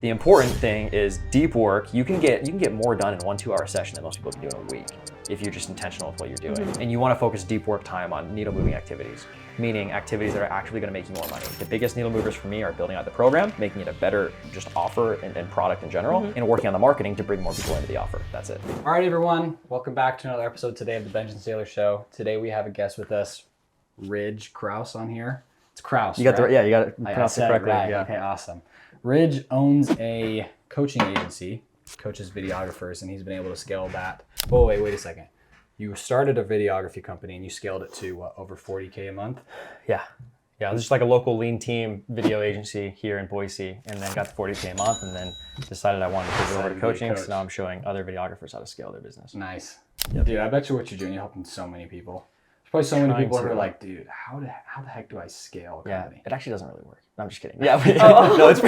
The important thing is deep work. You can get more done in 1-2 hour session than most people can do in a week if you're just intentional with what you're doing. And you want to focus deep work time on needle moving activities, meaning activities that are actually going to make you more money. The biggest needle movers for me are building out the program, making it a better just offer and product in general, and working on the marketing to bring more people into the offer. That's it. All right, everyone. Welcome back to another episode today of the Benj and Sailor Show. Today we have a guest with us, Ridge Kraus on here. It's Kraus, You got right? you got it pronounced it correctly. Right. Yeah. Okay, awesome. Ridge owns a coaching agency, coaches videographers, and he's been able to scale that. Oh, wait a second. You started a videography company and you scaled it to what, over 40K a month? Yeah, just like a local lean team video agency here in Boise, and then got to 40K a month, and then decided I wanted to pivot over to coaching. So now I'm showing other videographers how to scale their business. Nice. Yep. Dude, I bet you what you're doing, you're helping so many people. There's probably so many people who are like, dude, how the heck do I scale a company? It actually doesn't really work. No, I'm just kidding. Yeah, no, it's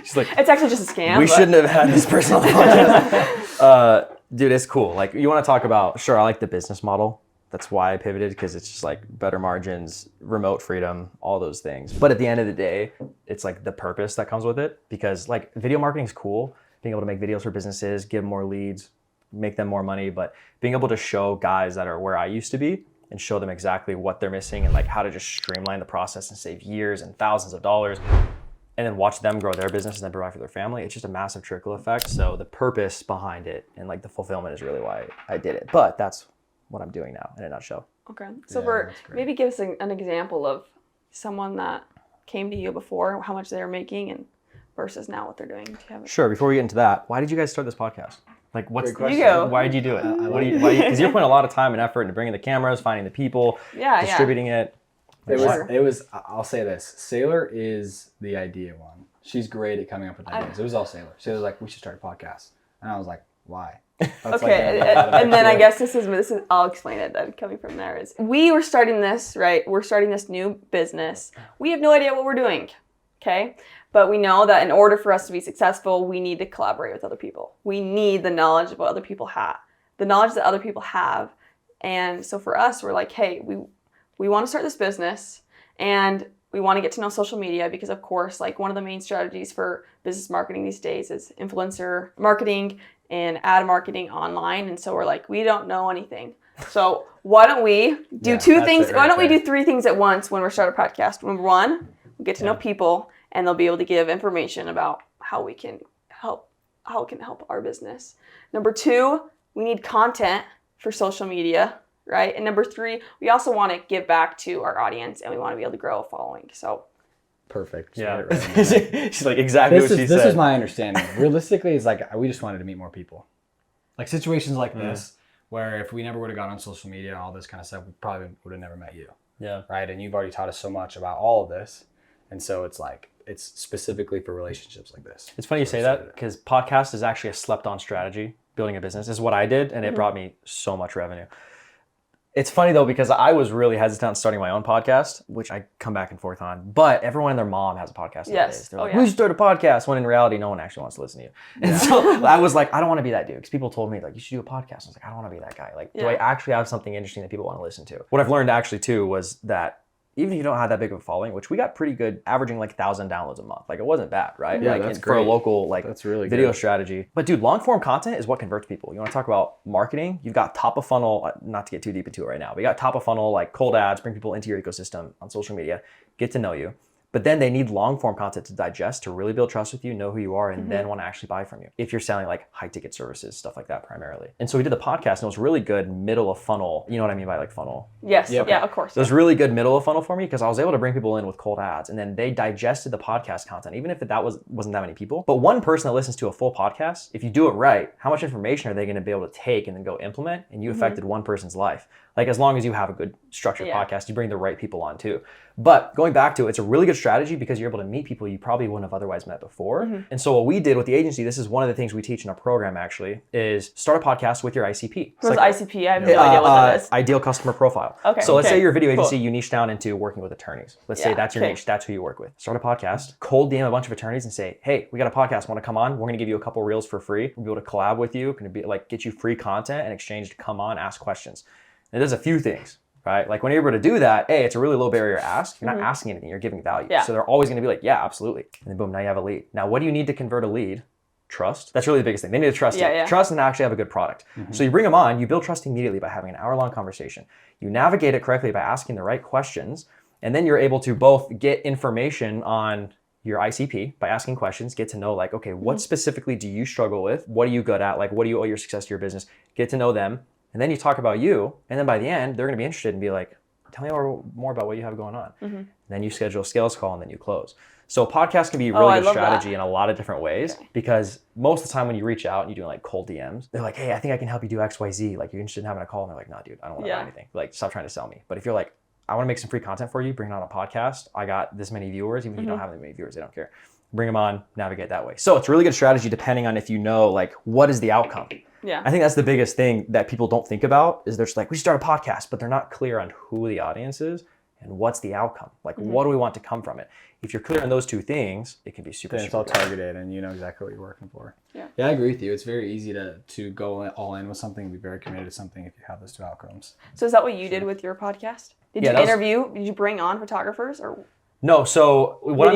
she's like, it's actually just a scam. We shouldn't have had this person on the podcast. Dude, it's cool. Like, you want to talk about, sure, I like the business model. That's why I pivoted, because it's just like better margins, remote freedom, all those things. But at the end of the day, it's like the purpose that comes with it, because like video marketing is cool, being able to make videos for businesses, give more leads, make them more money, but being able to show guys that are where I used to be and show them exactly what they're missing and like how to just streamline the process and save years and thousands of dollars, and then watch them grow their business and then provide for their family. It's just a massive trickle effect. So the purpose behind it and like the fulfillment is really why I did it. But that's what I'm doing now in a nutshell. Okay. So maybe give us an example of someone that came to you before, how much they were making and versus now what they're doing. Do you have it? Sure. Before we get into that, why did you guys start this podcast? Like, what's the question? You go. Why did you do it? Because you're putting a lot of time and effort into bringing the cameras, finding the people, distributing it. It was. I'll say this: Sailor is the idea one. She's great at coming up with ideas. It was all Sailor. She was like, "We should start a podcast," and I was like, "Why?" Okay, and then I guess this is. I'll explain it. Then coming from there is we were starting this right. We're starting this new business. We have no idea what we're doing. Okay. But we know that in order for us to be successful, we need to collaborate with other people. We need the knowledge of what other people have, the knowledge that other people have. And so for us, we're like, hey, we want to start this business and we want to get to know social media because, of course, like one of the main strategies for business marketing these days is influencer marketing and ad marketing online. And so we're like, we don't know anything. So why don't we do two things? Why don't we do three things at once when we're starting a podcast? Number one, we get to know people, and they'll be able to give information about how it can help our business. Number two, we need content for social media, right? And number three, we also want to give back to our audience, and we want to be able to grow a following. So perfect. Yeah. She's like, exactly what she said. This is my understanding. Realistically, it's like we just wanted to meet more people. Like situations like this, where if we never would have got on social media and all this kind of stuff, we probably would have never met you. Yeah. Right? And you've already taught us so much about all of this. And so it's like, it's specifically for relationships like this. It's funny you say that, because podcast is actually a slept-on strategy. Building a business is what I did, and it brought me so much revenue. It's funny though, because I was really hesitant on starting my own podcast, which I come back and forth on. But everyone and their mom has a podcast nowadays. They're like, we should start a podcast, when in reality, no one actually wants to listen to you. And so I was like, I don't want to be that dude, because people told me like, you should do a podcast. I was like, I don't want to be that guy. Like, do I actually have something interesting that people want to listen to? What I've learned actually too was that even if you don't have that big of a following, which we got pretty good, averaging like 1,000 downloads a month. Like it wasn't bad, right? Yeah, like that's for a great. local like that's really video good. strategy. But dude, long form content is what converts people. You want to talk about marketing? You've got top of funnel, not to get too deep into it right now, but you got top of funnel, like cold ads, bring people into your ecosystem on social media, get to know you. But then they need long form content to digest, to really build trust with you, know who you are, and then want to actually buy from you. If you're selling like high ticket services, stuff like that primarily. And so we did the podcast, and it was really good middle of funnel. You know what I mean by like funnel? Yes. Yep. Yeah, of course. So it was really good middle of funnel for me, because I was able to bring people in with cold ads, and then they digested the podcast content, even if wasn't that many people. But one person that listens to a full podcast, if you do it right, how much information are they going to be able to take and then go implement? And you affected one person's life. Like as long as you have a good structured podcast, you bring the right people on too. But going back to it, it's a really good strategy because you're able to meet people you probably wouldn't have otherwise met before. And so what we did with the agency, this is one of the things we teach in our program actually, is start a podcast with your ICP. What's ICP? I have no idea what that is. Ideal customer profile. Okay. So let's say you're a video agency, you niche down into working with attorneys. Let's say that's your okay. niche, that's who you work with. Start a podcast, cold DM a bunch of attorneys and say, hey, we got a podcast, want to come on? We're gonna give you a couple reels for free. We'll be able to collab with you, gonna be like get you free content in exchange to come on, ask questions. And it does a few things. right? Like when you're able to do that, it's a really low barrier ask. You're not asking anything, you're giving value. Yeah. So they're always going to be like, yeah, absolutely. And then boom, now you have a lead. Now, what do you need to convert a lead? Trust. That's really the biggest thing. They need to trust you. Trust and actually have a good product. So you bring them on, you build trust immediately by having an hour-long conversation. You navigate it correctly by asking the right questions, and then you're able to both get information on your ICP by asking questions, get to know like, okay, what specifically do you struggle with? What are you good at? Like, what do you owe your success to your business? Get to know them. And then you talk about you. And then by the end, they're going to be interested and be like, tell me more about what you have going on. And then you schedule a sales call and then you close. So a podcast can be a really good strategy in a lot of different ways because most of the time when you reach out and you're doing like cold DMs, they're like, hey, I think I can help you do X, Y, Z. Like, you're interested in having a call? And they're like, no, dude, I don't want to buy anything. Like, stop trying to sell me. But if you're like, I want to make some free content for you, bring it on a podcast. I got this many viewers, even if you don't have that many viewers, they don't care. Bring them on, navigate that way. So it's a really good strategy depending on if you know, like, what is the outcome? Yeah. I think that's the biggest thing that people don't think about is they're just like, we should start a podcast, but they're not clear on who the audience is and what's the outcome. Like, what do we want to come from it? If you're clear on those two things, it can be super, Then it's all targeted and you know exactly what you're working for. Yeah, I agree with you. It's very easy to go all in with something and be very committed to something if you have those two outcomes. So is that what you did with your podcast? Did you bring on photographers or? No, so what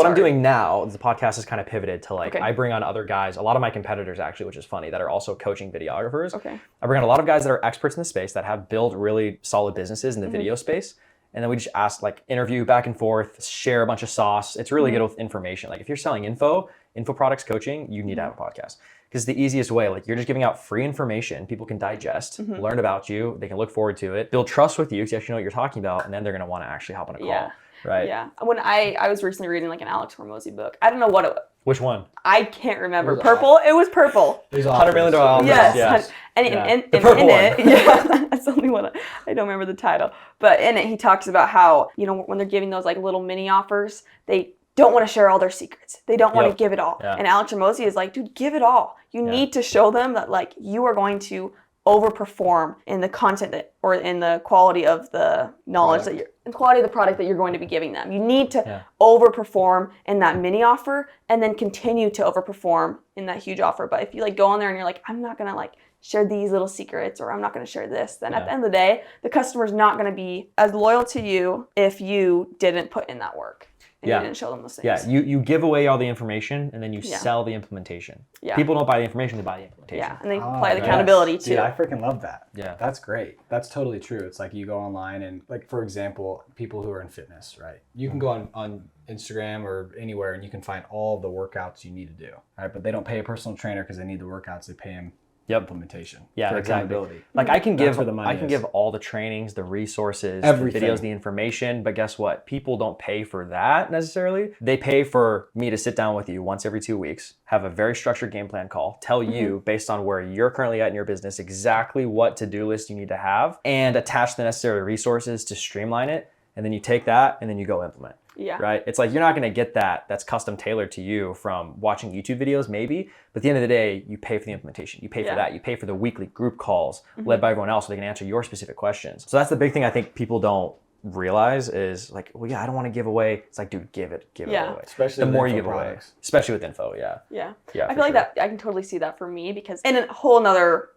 I'm doing now, the podcast is kind of pivoted to like, I bring on other guys, a lot of my competitors actually, which is funny, that are also coaching videographers. Okay. I bring on a lot of guys that are experts in the space that have built really solid businesses in the video space. And then we just ask, like, interview back and forth, share a bunch of sauce. It's really good with information. Like if you're selling info products, coaching, you need to have a podcast. Because it's the easiest way. Like you're just giving out free information. People can digest, learn about you. They can look forward to it, build trust with you because you actually know what you're talking about. And then they're going to want to actually hop on a call. Right? Yeah. When I was recently reading like an Alex Hormozi book. I don't know what it was. Which one? I can't remember. Purple? It was purple. $100 million offers. Yes. And in it, that's the only one. I don't remember the title. But in it, he talks about how, you know, when they're giving those like little mini offers, they don't want to share all their secrets. They don't want to give it all. Yeah. And Alex Hormozi is like, dude, give it all. You need to show them that like you are going to overperform in the content or in the quality of the knowledge the quality of the product that you're going to be giving them. You need to overperform in that mini offer and then continue to overperform in that huge offer. But if you like go on there and you're like, I'm not going to like share these little secrets or I'm not going to share this, then at the end of the day, the customer's not going to be as loyal to you if you didn't put in that work. And you didn't show them those things. Yeah, you give away all the information and then you sell the implementation. Yeah. People don't buy the information, they buy the implementation. Yeah, and they apply the accountability too. Dude, I freaking love that. Yeah. That's great. That's totally true. It's like you go online and like, for example, people who are in fitness, right? You can go on Instagram or anywhere and you can find all the workouts you need to do, right? But they don't pay a personal trainer because they need the workouts. They pay him implementation. Yeah, for exactly. accountability. Like I can give all the trainings, the resources, everything. The videos, the information, but guess what? People don't pay for that necessarily. They pay for me to sit down with you once every 2 weeks, have a very structured game plan call, tell you based on where you're currently at in your business exactly what to-do list you need to have and attach the necessary resources to streamline it. And then you take that and then you go implement. Yeah. Right? It's like you're not going to get that's custom tailored to you from watching YouTube videos maybe, but at the end of the day, you pay for the implementation. You pay for that. You pay for the weekly group calls led by everyone else so they can answer your specific questions. So that's the big thing I think people don't realize is like, well, I don't want to give away. It's like, dude, give it away. Especially the more you give away. Especially with info, Yeah, I feel like that I can totally see that for me because in a whole nother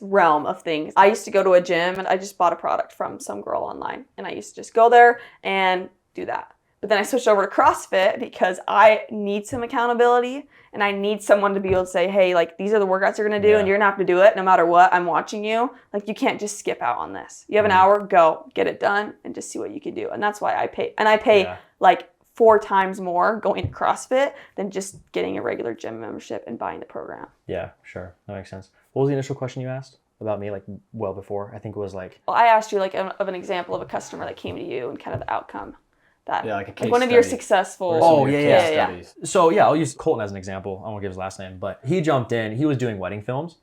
realm of things. I used to go to a gym and I just bought a product from some girl online and I used to just go there and do that. But then I switched over to CrossFit because I need some accountability and I need someone to be able to say, hey, like these are the workouts you're going to do and you're going to have to do it no matter what. I'm watching you. Like you can't just skip out on this. You have an hour, go get it done and just see what you can do. And that's why I pay. And I pay like 4 times more going to CrossFit than just getting a regular gym membership and buying the program. Yeah, sure. That makes sense. What was the initial question you asked about me, like well before? I think it was like... Well, I asked you like of an example of a customer that came to you and kind of the outcome. That, like a case one of your successful... So I'll use Colton as an example. I won't give his last name, but he jumped in. He was doing wedding films.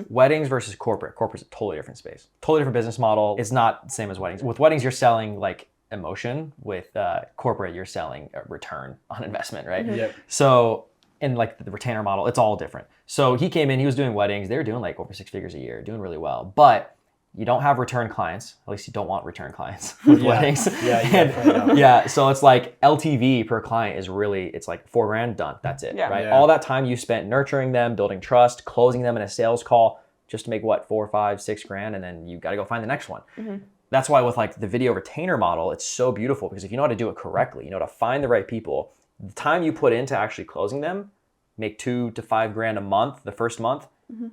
Weddings versus corporate. Corporate's a totally different space. Totally different business model. It's not the same as weddings. With weddings, you're selling like emotion. With corporate, you're selling a return on investment, right? Yep. So in like the retainer model, it's all different. So he came in, he was doing weddings. They were doing like over 6 figures a year, doing really well. But you don't have return clients. At least you don't want return clients with weddings. So it's like LTV per client is really, it's like $4,000 done. That's it, right? All that time you spent nurturing them, building trust, closing them in a sales call just to make what, 4, 5, 6 grand, and then you got to go find the next one. That's why with like the video retainer model, it's so beautiful because if you know how to do it correctly, you know how to find the right people, the time you put into actually closing them, make $2 to $5 grand a month, the first month,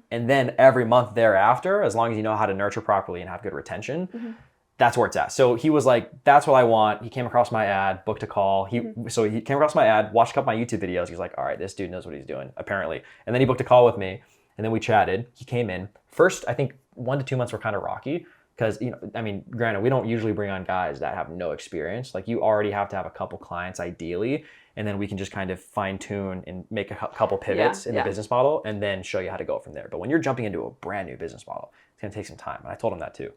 and then every month thereafter, as long as you know how to nurture properly and have good retention, that's where it's at. So he was like, that's what I want. He came across my ad, booked a call. So he came across my ad, watched a couple of my YouTube videos. He's like, all right, this dude knows what he's doing, apparently. And then he booked a call with me, and then we chatted. He came in. First, I think 1 to 2 months were kind of rocky because, you know, I mean, granted, we don't usually bring on guys that have no experience. Like you already have to have a couple clients ideally, and then we can just kind of fine tune and make a couple pivots in the business model and then show you how to go from there. But when you're jumping into a brand new business model, it's gonna take some time. And I told him that too.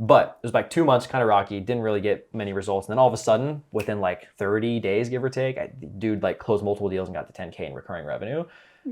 But it was like 2 months, kind of rocky, didn't really get many results. And then all of a sudden, within like 30 days, give or take, dude like closed multiple deals and got to 10K in recurring revenue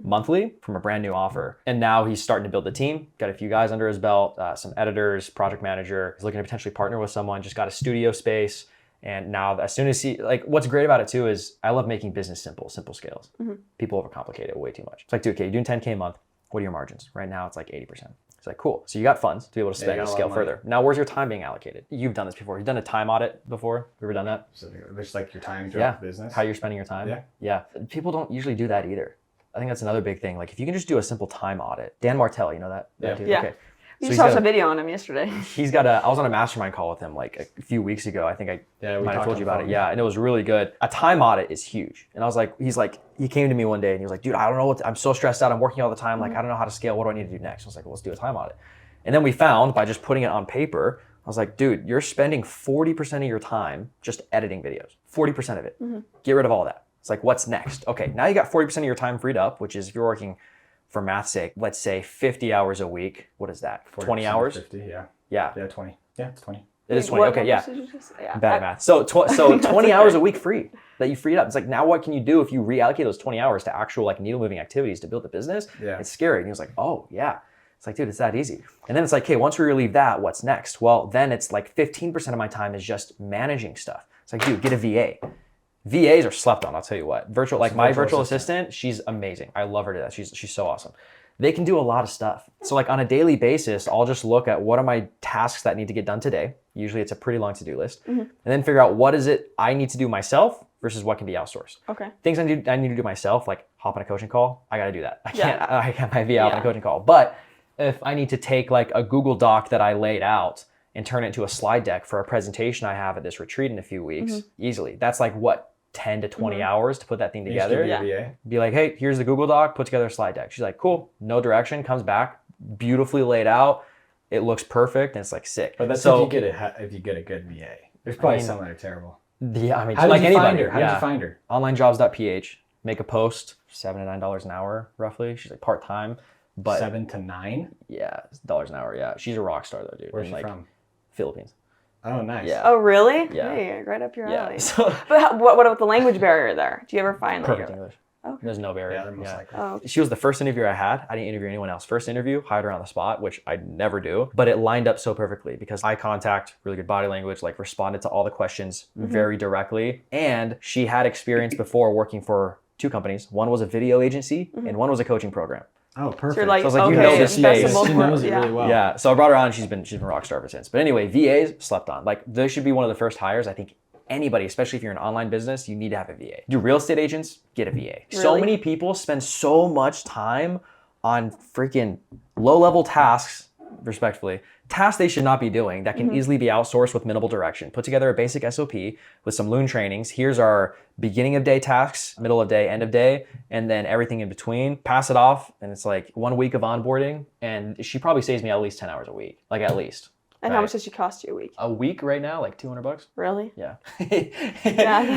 monthly from a brand new offer. And now he's starting to build the team, got a few guys under his belt, some editors, project manager. He's looking to potentially partner with someone, just got a studio space. And now as soon as he, like what's great about it too is I love making business simple scales. People overcomplicate it way too much. It's like, dude, okay, you're doing 10K a month. What are your margins? Right now it's like 80%. It's like, cool. So you got funds to be able to spend and scale further. Now, where's your time being allocated? You've done this before. You've done a time audit before. You ever done that? So it's like your time throughout the business. How you're spending your time. Yeah. People don't usually do that either. I think that's another big thing. Like if you can just do a simple time audit. Dan Martell, you know that? Dude? Yeah. Okay. We just watched a video on him yesterday. He's got I was on a mastermind call with him like a few weeks ago. I think I might have told you about it. Yeah, and it was really good. A time audit is huge. And I was like, he came to me one day and he was like, dude, I don't know I'm so stressed out. I'm working all the time. Like, I don't know how to scale. What do I need to do next? I was like, well, let's do a time audit. And then we found by just putting it on paper, I was like, dude, you're spending 40% of your time just editing videos. 40% of it. Get rid of all that. It's like, what's next? Okay, now you got 40% of your time freed up, which is if you're working, for math's sake, let's say 50 hours a week. What is that? 20 hours? 50, yeah. Yeah. Yeah, 20. Yeah, it's 20. It is 20. Okay, yeah. I'm bad at math. So 20 hours a week free that you freed up. It's like, now what can you do if you reallocate those 20 hours to actual like needle moving activities to build the business? Yeah. It's scary. And he was like, oh yeah. It's like, dude, it's that easy. And then it's like, okay, once we relieve that, what's next? Well, then it's like 15% of my time is just managing stuff. It's like, dude, get a VA. VAs are slept on, I'll tell you what. My virtual assistant, she's amazing. I love her to death. She's so awesome. They can do a lot of stuff. So like on a daily basis, I'll just look at what are my tasks that need to get done today. Usually it's a pretty long to-do list. And then figure out what is it I need to do myself versus what can be outsourced. Okay. Things I need to do myself, like hop on a coaching call, I gotta do that. I can't my VA on a coaching call. But if I need to take like a Google Doc that I laid out and turn it into a slide deck for a presentation I have at this retreat in a few weeks, easily. That's like what, 10 to 20 hours to put that thing together. Be like, hey, here's the Google Doc, put together a slide deck. She's like, cool, no direction, comes back, beautifully laid out. It looks perfect and it's like sick. But that's if you get a good VA. There's probably some that are terrible. Yeah, I mean, how like did you anybody. Find her? How did you find her? Onlinejobs.ph, make a post, $7 to $9 an hour, roughly. She's like part-time. But 7 to 9? Yeah, dollars an hour, yeah. She's a rock star though, dude. Where's she from? Philippines. Oh, nice. Yeah. Oh, really? Yeah. Hey, right up your alley. So, But what about the language barrier there? Do you ever find perfect English. Okay. There's no barrier. Yeah, they're most likely. Oh. She was the first interviewer I had. I didn't interview anyone else. First interview, hired her on the spot, which I never do. But it lined up so perfectly because eye contact, really good body language, like responded to all the questions very directly. And she had experience before working for 2 companies. One was a video agency and one was a coaching program. Oh, perfect. So, like, so I was like, you know this space. She knows it really well. Yeah. So I brought her on and she's been rock star ever since. But anyway, VAs slept on. Like they should be one of the first hires. I think anybody, especially if you're an online business, you need to have a VA. Do real estate agents, get a VA. Really? So many people spend so much time on freaking low-level tasks, respectfully, tasks they should not be doing that can easily be outsourced with minimal direction. Put together a basic SOP with some Loon trainings. Here's our beginning of day tasks, middle of day, end of day, and then everything in between. Pass it off, and it's like 1 week of onboarding, and she probably saves me at least 10 hours a week, like at least. And how much does she cost you a week? A week right now, like $200. Really? Yeah.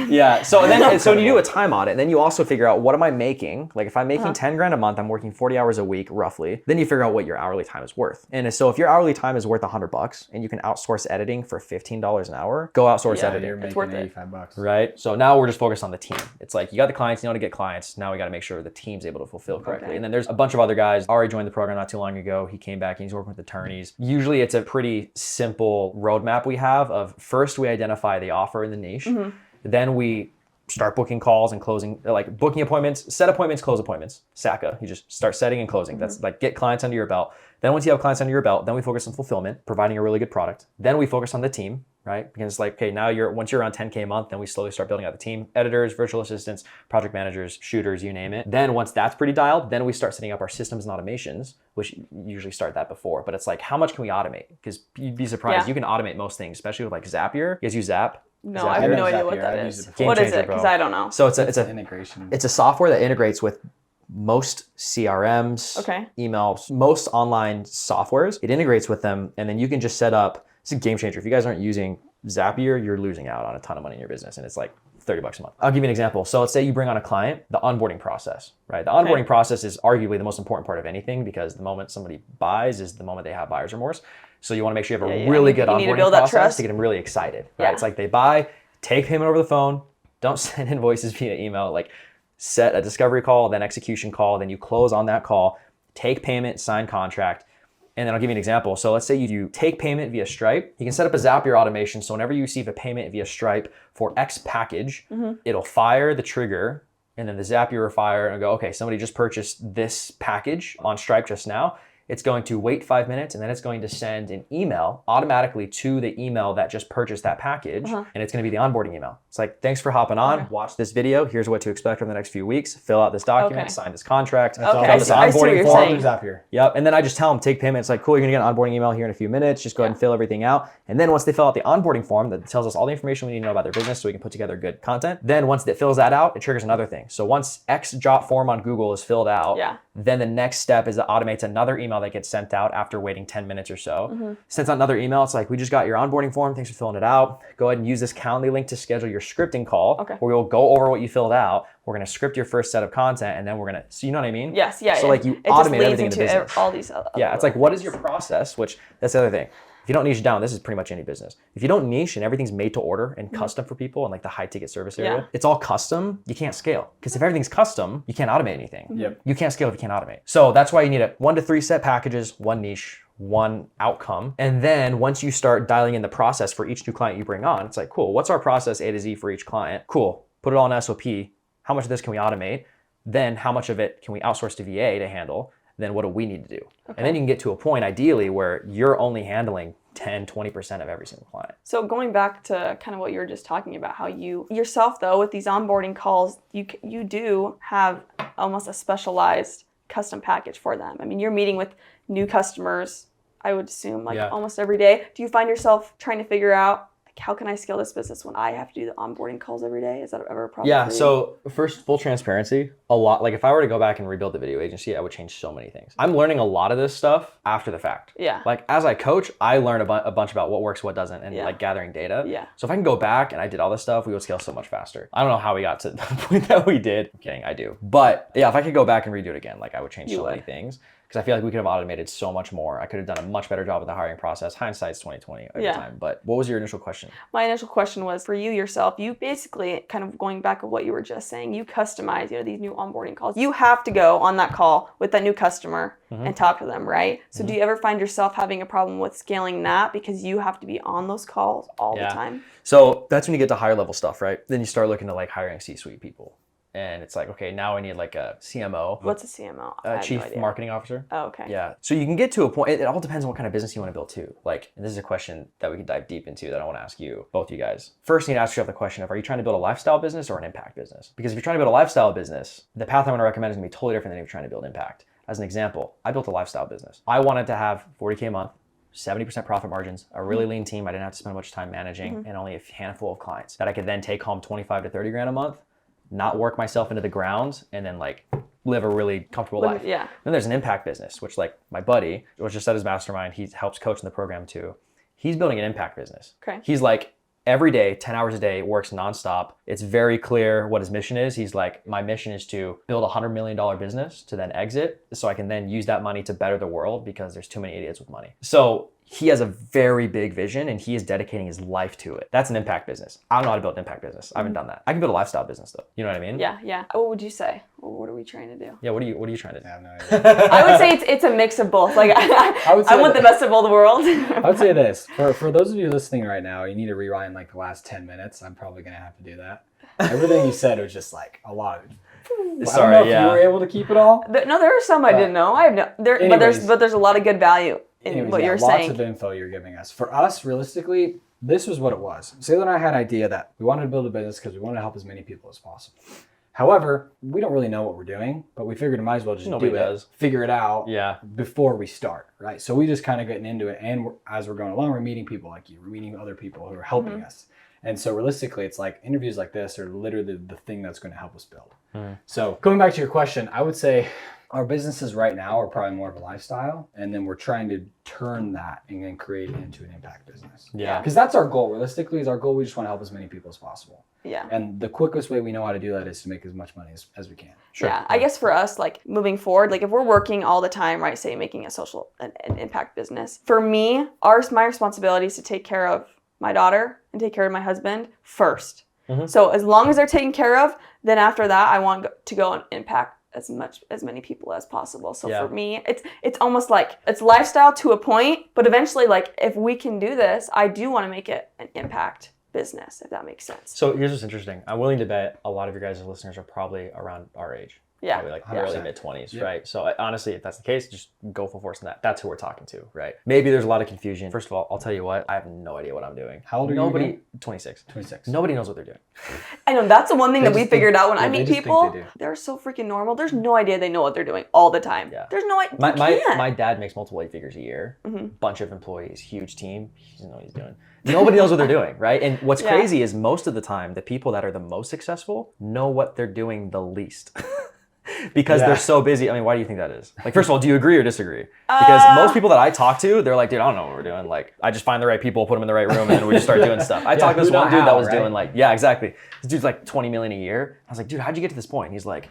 Yeah. So when you do a time audit, then you also figure out what am I making? Like if I'm making 10 grand a month, I'm working 40 hours a week roughly. Then you figure out what your hourly time is worth. And so if your hourly time is worth $100 and you can outsource editing for $15 an hour, go outsource editing. You're making worth it. $85. Right? So now we're just focused on the team. It's like you got the clients, you know how to get clients. Now we got to make sure the team's able to fulfill correctly. Okay. And then there's a bunch of other guys. Ari joined the program not too long ago. He came back and he's working with attorneys. Usually it's a pretty simple roadmap we have of first we identify the offer in the niche. Then we start booking calls and closing, like booking appointments, set appointments, close appointments. SACA, you just start setting and closing. That's like get clients under your belt. Then once you have clients under your belt, then we focus on fulfillment, providing a really good product. Then we focus on the team, right? Because it's like, okay, now once you're around 10K a month, then we slowly start building out the team, editors, virtual assistants, project managers, shooters, you name it. Then once that's pretty dialed, then we start setting up our systems and automations, which you usually start that before. But it's like, how much can we automate? Because you'd be surprised, you can automate most things, especially with like Zapier. You guys use Zap? No, I have no idea what that is. What is it? Because I don't know. So it's a integration. It's a software that integrates with most CRMs, emails, most online softwares. It integrates with them, and then you can just set up. It's a game changer. If you guys aren't using Zapier, you're losing out on a ton of money in your business, and it's like $30 a month. I'll give you an example. So let's say you bring on a client, the onboarding process, right? The onboarding process is arguably the most important part of anything, because the moment somebody buys is the moment they have buyer's remorse. So you want to make sure you have a really good onboarding process to get them really excited, right? It's like they buy, take payment over the phone, don't send invoices via email, like set a discovery call, then execution call, then you close on that call, take payment, sign contract. And then I'll give you an example. So let's say you take payment via Stripe. You can set up a Zapier automation. So whenever you receive a payment via Stripe for X package, it'll fire the trigger, and then the Zapier will fire and go, okay, somebody just purchased this package on Stripe just now. It's going to wait 5 minutes, and then it's going to send an email automatically to the email that just purchased that package. And it's going to be the onboarding email. It's like, thanks for hopping on. Watch this video. Here's what to expect over the next few weeks. Fill out this document, sign this contract, fill out this onboarding form. Zapier. Yep. And then I just tell them, take payment. It's like, cool, you're going to get an onboarding email here in a few minutes. Just go ahead and fill everything out. And then once they fill out the onboarding form that tells us all the information we need to know about their business so we can put together good content, then once it fills that out, it triggers another thing. So once X job form on Google is filled out, then the next step is it automates another email that gets sent out after waiting 10 minutes or so. Sends out another email. It's like, we just got your onboarding form. Thanks for filling it out. Go ahead and use this Calendly link to schedule your scripting call where we'll go over what you filled out. We're going to script your first set of content, and then we're going to, so you know what I mean? Yes, yeah. So like you automate everything in the business. All these other yeah, it's like, what is your process? Which, that's the other thing. If you don't niche down, this is pretty much any business. If you don't niche and everything's made to order and custom for people in like the high ticket service area, it's all custom, you can't scale. Because if everything's custom, you can't automate anything. You can't scale if you can't automate. So that's why you need a 1 to 3 set packages, one niche, one outcome. And then once you start dialing in the process for each new client you bring on, it's like, cool, what's our process A to Z for each client? Cool, put it all in SOP. How much of this can we automate? Then how much of it can we outsource to VA to handle? Then what do we need to do? And then you can get to a point ideally where you're only handling 10, 20% of every single client. So going back to kind of what you were just talking about, how you yourself though, with these onboarding calls, you do have almost a specialized custom package for them. I mean, you're meeting with new customers, I would assume, like almost every day. Do you find yourself trying to figure out, like, how can I scale this business when I have to do the onboarding calls every day? Is that ever a problem? Yeah, for you? so first, full transparency, a lot, like if I were to go back and rebuild the video agency, I would change so many things. I'm learning a lot of this stuff after the fact. Like as I coach, I learn a bunch about what works, what doesn't, and like gathering data. So if I can go back and I did all this stuff, we would scale so much faster. I don't know how we got to the point that we did. I'm kidding, I do. But yeah, if I could go back and redo it again, like I would change so many things. Because I feel like we could have automated so much more. I could have done a much better job with the hiring process. Hindsight's 2020 every time. But what was your initial question? My initial question was for you yourself. You basically, kind of going back to what you were just saying, you customize, these new onboarding calls. You have to go on that call with that new customer and talk to them, right? So do you ever find yourself having a problem with scaling that because you have to be on those calls all the time? So that's when you get to higher level stuff, right? Then you start looking to like hiring C-suite people. And it's like, okay, now I need like a CMO. What's a CMO? Chief Marketing Officer. Oh, okay. Yeah. So you can get to a point, it all depends on what kind of business you want to build too. Like, and this is a question that we can dive deep into that I want to ask you, both you guys. First, you need to ask yourself the question of, are you trying to build a lifestyle business or an impact business? Because if you're trying to build a lifestyle business, the path I want to recommend is going to be totally different than if you're trying to build impact. As an example, I built a lifestyle business. I wanted to have 40K a month, 70% profit margins, a really lean team I didn't have to spend much time managing, and only a handful of clients that I could then take home 25 to 30 grand a month, not work myself into the ground, and then like live a really comfortable life. Then there's an impact business, which like my buddy, was just at his mastermind, he helps coach in the program too. He's building an impact business. He's like every day, 10 hours a day, works nonstop. It's very clear what his mission is. He's like, my mission is to build a $100 million business to then exit so I can then use that money to better the world because there's too many idiots with money. So he has a very big vision and he is dedicating his life to it. That's an impact business. I don't know how to build an impact business. I haven't done that. I can build a lifestyle business though. You know what I mean? Yeah. What would you say? What are we trying to do? Yeah, what are you trying to do? I have no idea. I would say it's a mix of both. Like I want the best of all the world. I would say this. For those of you listening right now, you need to rewind like the last 10 minutes. I'm probably going to have to do that. Everything you said was just like a lot. I Sorry, don't know if yeah. you were able to keep it all. No, there are some I didn't know. I have no there, anyways. but there's a lot of good value in Anyways, what yeah, you're lots saying. of info you're giving us. For us, realistically, this was what it was. Sayla and I had an idea that we wanted to build a business because we wanted to help as many people as possible. However, we don't really know what we're doing, but we figured it might as well just Nobody do it, does. figure it out Yeah. before we start, right? So we just kind of getting into it, and as we're going along, we're meeting people like you, we're meeting other people who are helping us. And so realistically, it's like interviews like this are literally the thing that's going to help us build. So going back to your question, I would say our businesses right now are probably more of a lifestyle, and then we're trying to turn that and then create it into an impact business. Yeah. Because that's our goal. Realistically, is our goal. We just want to help as many people as possible. Yeah. And the quickest way we know how to do that is to make as much money as we can. Sure. Yeah, I guess for us, like moving forward, like if we're working all the time, right, say making a social an impact business, for me, my responsibility is to take care of my daughter and take care of my husband first. So as long as they're taken care of, then after that, I want to go and impact as many people as possible. So for me, it's almost like it's lifestyle to a point, but eventually, like if we can do this, I do want to make it an impact business, if that makes sense. So here's what's interesting. I'm willing to bet a lot of your guys' listeners are probably around our age. Yeah. Probably like 100%. early mid-20s, right? So honestly, if that's the case, just go full force in that. That's who we're talking to, right? Maybe there's a lot of confusion. First of all, I'll tell you what, I have no idea what I'm doing. How old are you Nobody, again? 26. 26. Nobody knows what they're doing. I know that's the one thing They that we just think- figured out when yeah, I they meet just think people. they do. They're so freaking normal. There's no idea they know what they're doing all the time. Yeah. There's no idea. My dad makes multiple eight figures a year, bunch of employees, huge team. He doesn't know what he's doing. Nobody knows what they're doing, right? And what's crazy is most of the time, the people that are the most successful know what they're doing the least. Because they're so busy. I mean, why do you think that is? Like, first of all, do you agree or disagree? Because most people that I talk to, they're like, dude, I don't know what we're doing. Like, I just find the right people, put them in the right room, and then we just start doing stuff. I talked to this who one know dude that how, was right? doing like, yeah, exactly. This dude's like 20 million a year. I was like, dude, how'd you get to this point? He's like,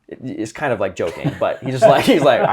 it's kind of like joking, but he's like,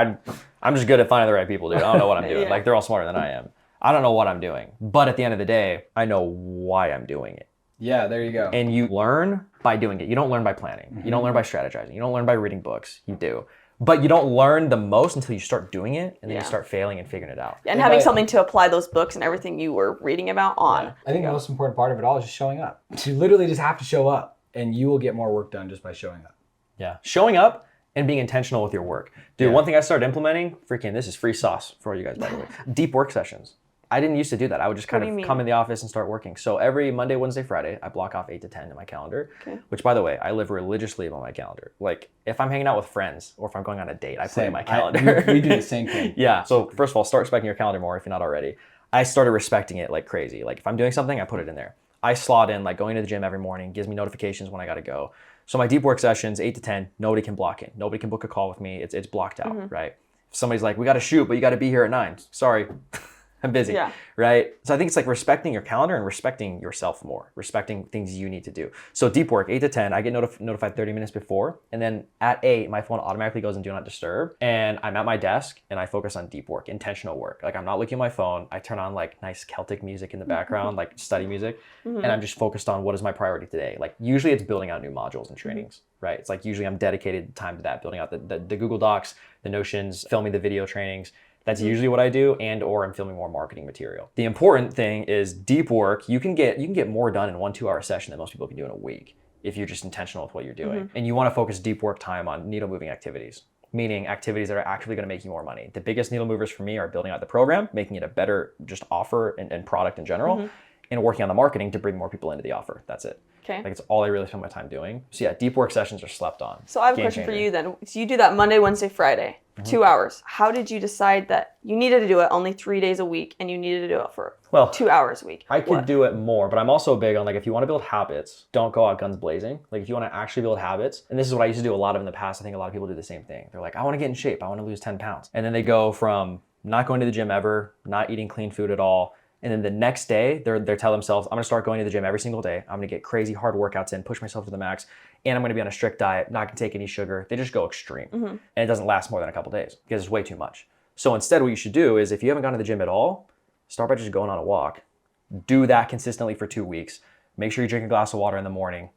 I'm just good at finding the right people, dude. I don't know what I'm doing. Yeah. Like, they're all smarter than I am. I don't know what I'm doing. But at the end of the day, I know why I'm doing it. Yeah, there you go. And you learn by doing it. You don't learn by planning. You don't learn by strategizing. You don't learn by reading books. You do. But you don't learn the most until you start doing it, and then you start failing and figuring it out. And having something to apply those books and everything you were reading about on. I think the most important part of it all is just showing up. You literally just have to show up, and you will get more work done just by showing up. Yeah. Showing up and being intentional with your work. Dude, one thing I started implementing, freaking, this is free sauce for you guys, by the way. Deep work sessions. I didn't used to do that. I would just kind of come in the office and start working. So every Monday, Wednesday, Friday, I block off 8 to 10 in my calendar, which, by the way, I live religiously on my calendar. Like, if I'm hanging out with friends or if I'm going on a date, I put it in my calendar. We do the same thing. Yeah. So first of all, start respecting your calendar more if you're not already. I started respecting it like crazy. Like, if I'm doing something, I put it in there. I slot in, like, going to the gym every morning, gives me notifications when I got to go. So my deep work sessions, 8 to 10, nobody can block in. Nobody can book a call with me. It's blocked out, right? If somebody's like, we got to shoot, but you got to be here at 9. Sorry. I'm busy, right? So I think it's like respecting your calendar and respecting yourself more, respecting things you need to do. So deep work, 8 to 10, I get notified 30 minutes before. And then at 8, my phone automatically goes in do not disturb. And I'm at my desk and I focus on deep work, intentional work. Like, I'm not looking at my phone. I turn on like nice Celtic music in the background, like study music. And I'm just focused on what is my priority today. Like, usually it's building out new modules and trainings, right? It's like usually I'm dedicated time to that, building out the Google Docs, the Notions, filming the video trainings. That's usually what I do, and or I'm filming more marketing material. The important thing is deep work. You can get more done in 1 2-hour session than most people can do in a week if you're just intentional with what you're doing. And you want to focus deep work time on needle moving activities, meaning activities that are actually going to make you more money. The biggest needle movers for me are building out the program, making it a better just offer and product in general, and working on the marketing to bring more people into the offer. That's it. Okay. Like, it's all I really spend my time doing. So yeah, deep work sessions are slept on. So I have a Game question for changer. you then. So you do that Monday, Wednesday, Friday, 2 hours. How did you decide that you needed to do it only 3 days a week and you needed to do it for 2 hours a week? I could do it more, but I'm also big on, like, if you want to build habits, don't go out guns blazing. Like, if you want to actually build habits, and this is what I used to do a lot of in the past, I think a lot of people do the same thing. They're like, I want to get in shape. I want to lose 10 pounds. And then they go from not going to the gym ever, not eating clean food at all. And then the next day, they tell themselves, I'm going to start going to the gym every single day. I'm going to get crazy hard workouts in, push myself to the max, and I'm going to be on a strict diet, not going to take any sugar. They just go extreme. And it doesn't last more than a couple days because it's way too much. So instead, what you should do is, if you haven't gone to the gym at all, start by just going on a walk. Do that consistently for 2 weeks. Make sure you drink a glass of water in the morning.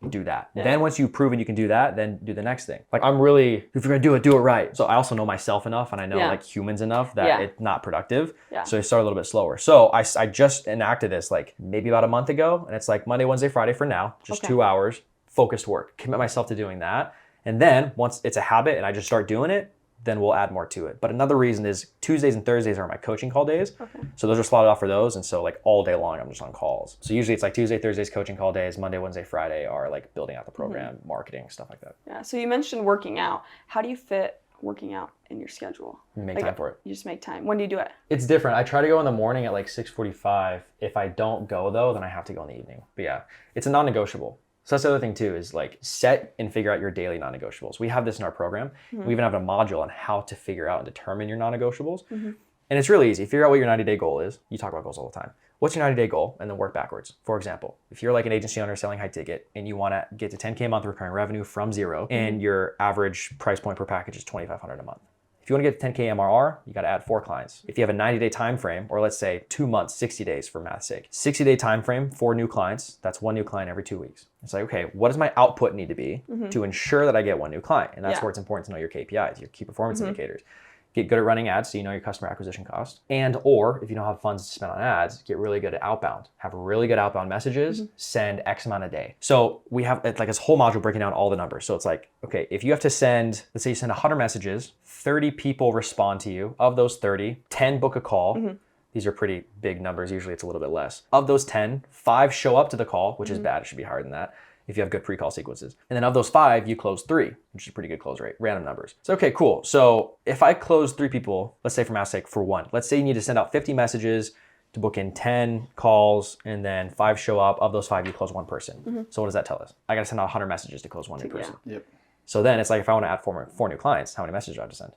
Do that. Then once you've proven you can do that, then do the next thing. Like, I'm really, if you're gonna do it right. So I also know myself enough, and I know like humans enough that it's not productive. So I start a little bit slower. So I just enacted this like maybe about a month ago, and it's like Monday, Wednesday, Friday for now, just 2 hours, focused work, commit myself to doing that. And then once it's a habit and I just start doing it, then we'll add more to it. But another reason is Tuesdays and Thursdays are my coaching call days. Okay. So those are slotted off for those. And so like all day long, I'm just on calls. So usually it's like Tuesday, Thursdays, coaching call days, Monday, Wednesday, Friday are like building out the program, marketing, stuff like that. Yeah. So you mentioned working out. How do you fit working out in your schedule? Make time for it. You just make time. When do you do it? It's different. I try to go in the morning at like 6:45. If I don't go though, then I have to go in the evening. But yeah, it's a non-negotiable. So that's the other thing too, is like set and figure out your daily non-negotiables. We have this in our program. We even have a module on how to figure out and determine your non-negotiables. And it's really easy. Figure out what your 90-day goal is. You talk about goals all the time. What's your 90-day goal? And then work backwards. For example, if you're like an agency owner selling high ticket and you want to get to 10K a month recurring revenue from zero, and your average price point per package is $2,500 a month. If you want to get to 10K MRR, you got to add 4 clients. If you have a 90-day time frame, or let's say 2 months, 60 days for math's sake, 60-day time frame, 4 new clients, that's 1 new client every 2 weeks. It's like, okay, what does my output need to be to ensure that I get 1 new client? And that's where it's important to know your KPIs, your key performance indicators. Get good at running ads so you know your customer acquisition cost. And or if you don't have funds to spend on ads, get really good at outbound. Have really good outbound messages, send X amount a day. So we have like this whole module breaking down all the numbers. So it's like, okay, if you have to send, let's say you send 100 messages, 30 people respond to you. Of those 30, 10 book a call. These are pretty big numbers. Usually it's a little bit less. Of those 10, 5 show up to the call, which is bad. It should be higher than that if you have good pre-call sequences. And then of those 5, you close 3, which is a pretty good close rate, random numbers. So, okay, cool. So if I close 3 people, let's say for math's sake, for 1, let's say you need to send out 50 messages to book in 10 calls, and then 5 show up. Of those 5, you close 1 person. So what does that tell us? I got to send out 100 messages to close 1 new person. Yep. So then it's like, if I want to add 4 new clients, how many messages do I have to send?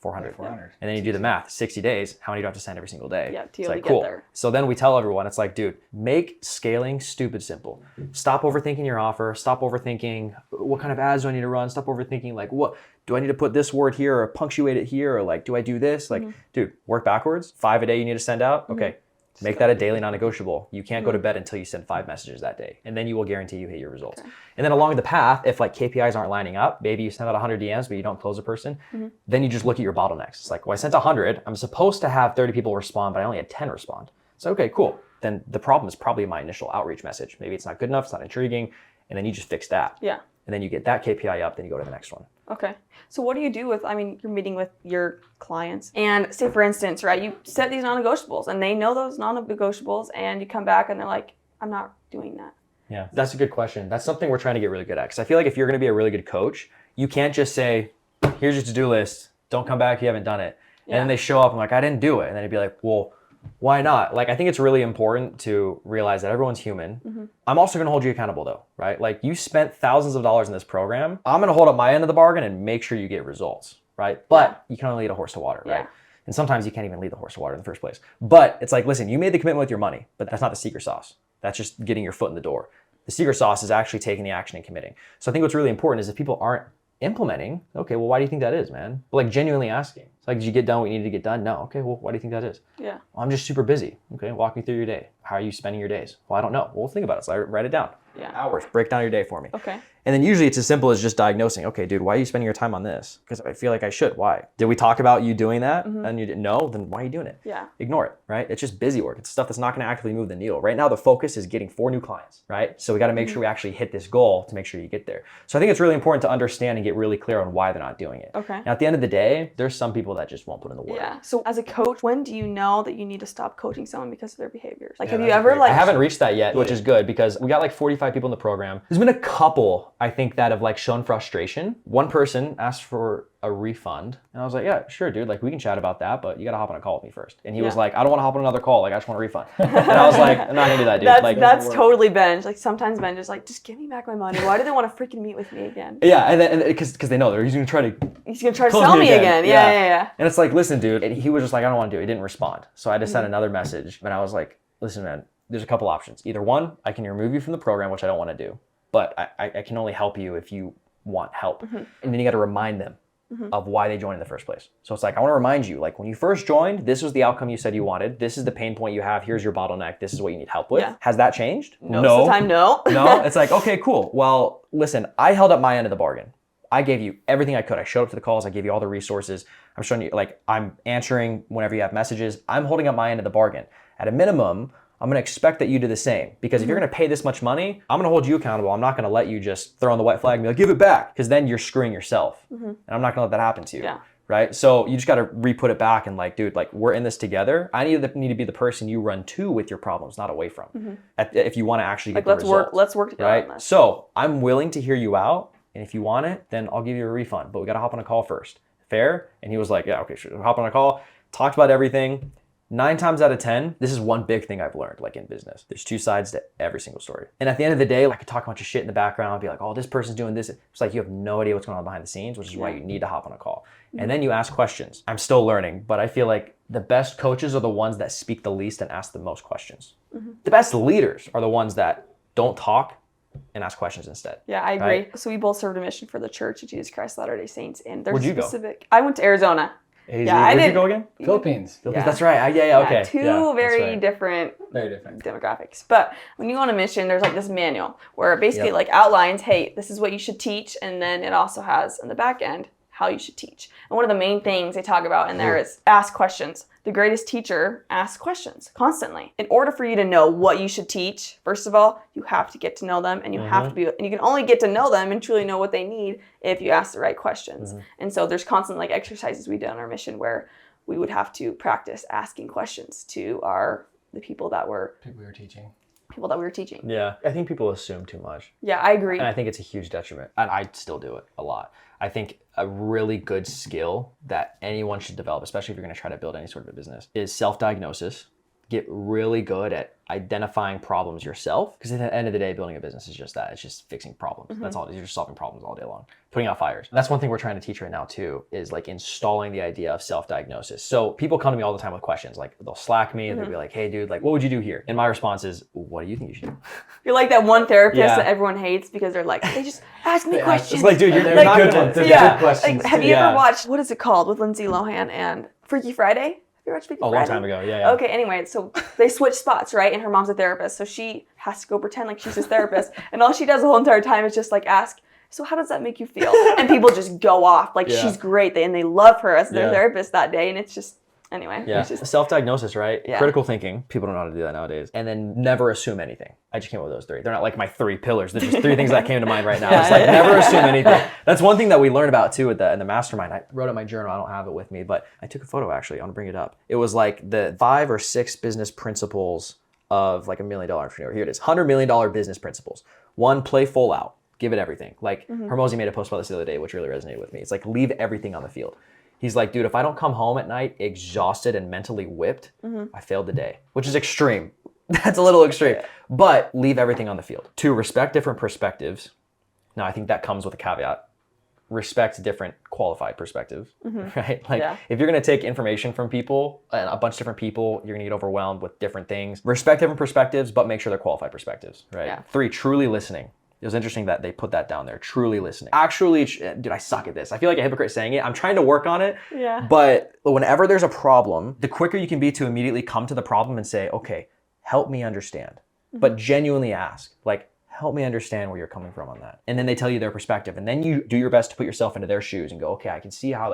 400. 400. And then you do the math, 60 days, how many do I have to send every single day? Yeah, it's like, cool. So then we tell everyone, it's like, dude, make scaling stupid simple. Stop overthinking your offer. Stop overthinking what kind of ads do I need to run? Stop overthinking like, what do I need to put this word here or punctuate it here? Or like, do I do this? Like, dude, work backwards. 5 a day you need to send out. Okay. Make that a daily non-negotiable. You can't go to bed until you send 5 messages that day. And then you will guarantee you hit your results. And then along the path, if like KPIs aren't lining up, maybe you send out 100 DMs, but you don't close a person, then you just look at your bottlenecks. It's like, well, I sent 100. I'm supposed to have 30 people respond, but I only had 10 respond. So, okay, cool. Then the problem is probably my initial outreach message. Maybe it's not good enough, it's not intriguing. And then you just fix that. Yeah. And then you get that KPI up, then you go to the next one. Okay. So what do you do with, I mean, you're meeting with your clients and say for instance, right, you set these non-negotiables and they know those non-negotiables and you come back and they're like, I'm not doing that. Yeah, that's a good question. That's something we're trying to get really good at. Because I feel like if you're going to be a really good coach, you can't just say, here's your to-do list. Don't come back, you haven't done it. And then they show up and like, I didn't do it. And then it'd be like, well, why not? Like, I think it's really important to realize that everyone's human. I'm also going to hold you accountable though, right? Like you spent thousands of dollars in this program. I'm going to hold up my end of the bargain and make sure you get results, right? But you can only lead a horse to water, right? And sometimes you can't even lead the horse to water in the first place. But it's like, listen, you made the commitment with your money, but that's not the secret sauce. That's just getting your foot in the door. The secret sauce is actually taking the action and committing. So I think what's really important is if people aren't implementing, okay, well, why do you think that is, man? But like genuinely asking. It's like, did you get done what you needed to get done? No. Okay, well, why do you think that is? Yeah. Well, I'm just super busy. Okay, walk me through your day. How are you spending your days? Well, I don't know. Well, think about it. So I write it down. Yeah. Hours. Break down your day for me. Okay. And then usually it's as simple as just diagnosing, okay, dude, why are you spending your time on this? Because I feel like I should. Why? Did we talk about you doing that and you didn't know? Then why are you doing it? Yeah. Ignore it, right? It's just busy work. It's stuff that's not going to actively move the needle. Right now, the focus is getting 4 new clients, right? So we got to make sure we actually hit this goal to make sure you get there. So I think it's really important to understand and get really clear on why they're not doing it. Okay. Now, at the end of the day, there's some people that just won't put in the work. Yeah. So as a coach, when do you know that you need to stop coaching someone because of their behaviors? Like, have you ever like... I haven't reached that yet, which is good because we got like 45 people in the program. There's been a couple, I think, that have like shown frustration. One person asked for a refund and I was like, yeah, sure, dude. Like we can chat about that, but you got to hop on a call with me first. And he was like, I don't want to hop on another call. Like I just want a refund. And I was like, I'm not gonna do that, dude. That's totally Benj. Like sometimes Benj is like, just give me back my money. Why do they want to freaking meet with me again? Yeah, and because they know he's gonna try to sell me again. Yeah. And it's like, listen, dude. And he was just like, I don't want to do it. He didn't respond. So I just sent another message and I was like, listen, man, there's a couple options. Either one, I can remove you from the program, which I don't want to do, but I can only help you if you want help. And then you got to remind them of why they joined in the first place. So it's like, I want to remind you, like when you first joined, this was the outcome you said you wanted. This is the pain point you have. Here's your bottleneck. This is what you need help with. Yeah. Has that changed? Most of the time, no. No. It's like, okay, cool. Well, listen, I held up my end of the bargain. I gave you everything I could. I showed up to the calls. I gave you all the resources. I'm showing you, like, I'm answering whenever you have messages. I'm holding up my end of the bargain. At a minimum, I'm going to expect that you do the same. Because if you're going to pay this much money, I'm going to hold you accountable. I'm not going to let you just throw on the white flag and be like, give it back. Because then you're screwing yourself. And I'm not going to let that happen to you. Yeah. Right? So you just got to re-put it back and like, dude, like we're in this together. I need to be the person you run to with your problems, not away from. If you want to actually get the result. Let's work together right? on this. So I'm willing to hear you out. And if you want it, then I'll give you a refund. But we got to hop on a call first. Fair? And he was like, yeah, okay, sure. Hop on a call. Talked about everything. 9 times out of 10, this is one big thing I've learned, like in business. There's 2 sides to every single story. And at the end of the day, I could talk a bunch of shit in the background, be like, oh, this person's doing this. It's like you have no idea what's going on behind the scenes, which is why you need to hop on a call. And then you ask questions. I'm still learning, but I feel like the best coaches are the ones that speak the least and ask the most questions. The best leaders are the ones that don't talk and ask questions instead. Yeah, I agree. Right? So we both served a mission for the Church of Jesus Christ Latter-day Saints. And there's Where'd you go? specific. I went to Arizona. Hey, Yeah, I where'd you did. go again? Philippines. Yeah. That's right. Yeah, okay. Two Yeah, that's very right. different Very different. demographics. But when you go on a mission, there's like this manual where it basically like outlines, hey, this is what you should teach. And then it also has on the back end how you should teach. And one of the main things they talk about in there is ask questions. The greatest teacher asks questions constantly. In order for you to know what you should teach, first of all, you have to get to know them, and you have to be, and you can only get to know them and truly know what they need if you ask the right questions. And so there's constant like exercises we did on our mission where we would have to practice asking questions to the people that we were teaching. Yeah, I think people assume too much. Yeah, I agree. And I think it's a huge detriment. And I still do it a lot. I think a really good skill that anyone should develop, especially if you're going to try to build any sort of a business, is self-diagnosis. Get really good at identifying problems yourself. Because at the end of the day, building a business is just that. It's just fixing problems. That's all it is. You're just solving problems all day long. Putting out fires. And that's one thing we're trying to teach right now too, is like installing the idea of self-diagnosis. So people come to me all the time with questions. Like they'll Slack me and they'll be like, hey dude, like what would you do here? And my response is, what do you think you should do? You're like that one therapist Yeah. that everyone hates because they're like, they just ask me questions. It's like, dude, They're they're not good good ones. ones. Yeah. Good questions. Like, have too. you Yeah. ever watched, what is it called with Lindsay Lohan and Freaky Friday? Have you watched Freaky A Friday? long time ago, yeah. Okay, anyway, so they switch spots, right? And her mom's a therapist, so she has to go pretend like she's his therapist. And all she does the whole entire time is just like ask, so how does that make you feel? And people just go off. Like, she's great. And they love her as their therapist that day. And it's just, anyway. Yeah, It's just, self-diagnosis, right? Yeah. Critical thinking. People don't know how to do that nowadays. And then never assume anything. I just came up with those 3. They're not like my 3 pillars. They're just 3 things that came to mind right now. It's like never assume anything. That's one thing that we learned about too in the mastermind. I wrote it in my journal. I don't have it with me, but I took a photo actually. I want to bring it up. It was like the 5 or 6 business principles of like $1 million entrepreneur. Here it is. $100 million business principles. 1, play full out. Give it everything. Like Hermosi made a post about this the other day, which really resonated with me. It's like leave everything on the field. He's like, dude, if I don't come home at night exhausted and mentally whipped, I failed the day, which is extreme. That's a little extreme, but leave everything on the field. 2, respect different perspectives. Now, I think that comes with a caveat. Respect different qualified perspectives, right? Like if you're going to take information from people, and a bunch of different people, you're going to get overwhelmed with different things. Respect different perspectives, but make sure they're qualified perspectives, right? Yeah. 3, truly listening. It was interesting that they put that down there, truly listening. Actually, dude, I suck at this. I feel like a hypocrite saying it. I'm trying to work on it. Yeah. But whenever there's a problem, the quicker you can be to immediately come to the problem and say, okay, help me understand. But genuinely ask, like, help me understand where you're coming from on that. And then they tell you their perspective. And then you do your best to put yourself into their shoes and go, okay, I can see how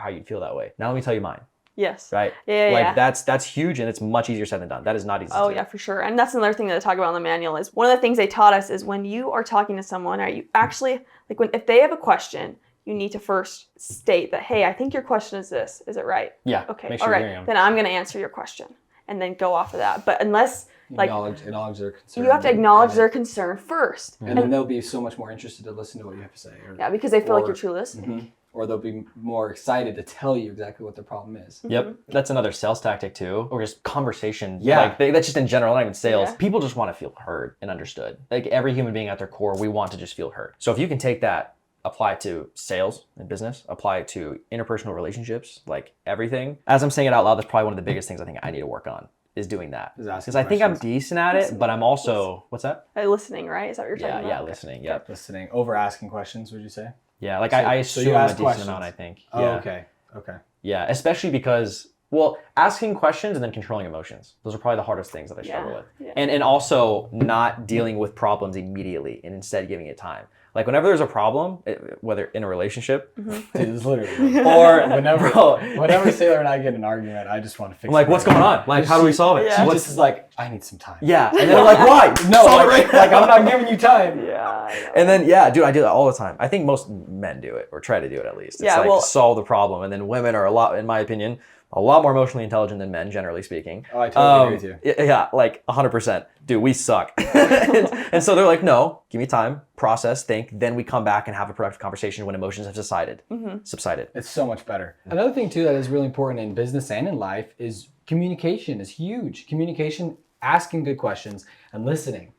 you'd feel that way. Now let me tell you mine. yes. Right? Yeah. that's huge, and it's much easier said than done. That is not easy to do. Yeah, for sure. And that's another thing that they talk about in the manual is one of the things they taught us is when you are talking to someone, are you actually, like if they have a question, you need to first state that, hey, I think your question is this. Is it right? Yeah. Okay. Make sure All you're right. hearing them. Then I'm going to answer your question and then go off of that. But unless like acknowledge their concern. you have to acknowledge their concern first. And then they'll be so much more interested to listen to what you have to say. Yeah, because they feel like you're truly listening. Or they'll be more excited to tell you exactly what their problem is. Yep. That's another sales tactic too, or just conversation. Yeah. Like that's just in general, not even sales. Yeah. People just want to feel heard and understood. Like every human being at their core, we want to just feel heard. So if you can take that, apply it to sales and business, apply it to interpersonal relationships, like everything. As I'm saying it out loud, that's probably one of the biggest things I think I need to work on is doing that. Because I think I'm decent at it, but I'm also, what's that? Listening, right? Is that what you're talking about? Yeah, listening. Yep. Listening. Over asking questions, would you say? Yeah, like So- I so assume you a ask decent questions. amount, I think. Oh, Yeah. Okay. Yeah, especially because, well, asking questions and then controlling emotions. Those are probably the hardest things that I struggle with. Yeah. And also not dealing with problems immediately and instead giving it time. Like whenever there's a problem, whether in a relationship, Dude, it's literally. or Whenever Sailor and I get in an argument, I just want to fix it. I'm like, what's going on? Like, how do we solve it? Yeah. She just is like, I need some time. Yeah, and then I'm like, why? No, Solve like, it right now. I'm not giving you time. Yeah. I know. And then, yeah, dude, I do that all the time. I think most men do it, or try to do it at least. It's Yeah, like well- solve the problem. And then women are in my opinion, a lot more emotionally intelligent than men, generally speaking. Oh, I totally agree with you. Yeah, like 100%. Dude, we suck. and so they're like, no, give me time, process, think. Then we come back and have a productive conversation when emotions have subsided. It's so much better. Another thing too that is really important in business and in life is communication is huge. Communication, asking good questions and listening.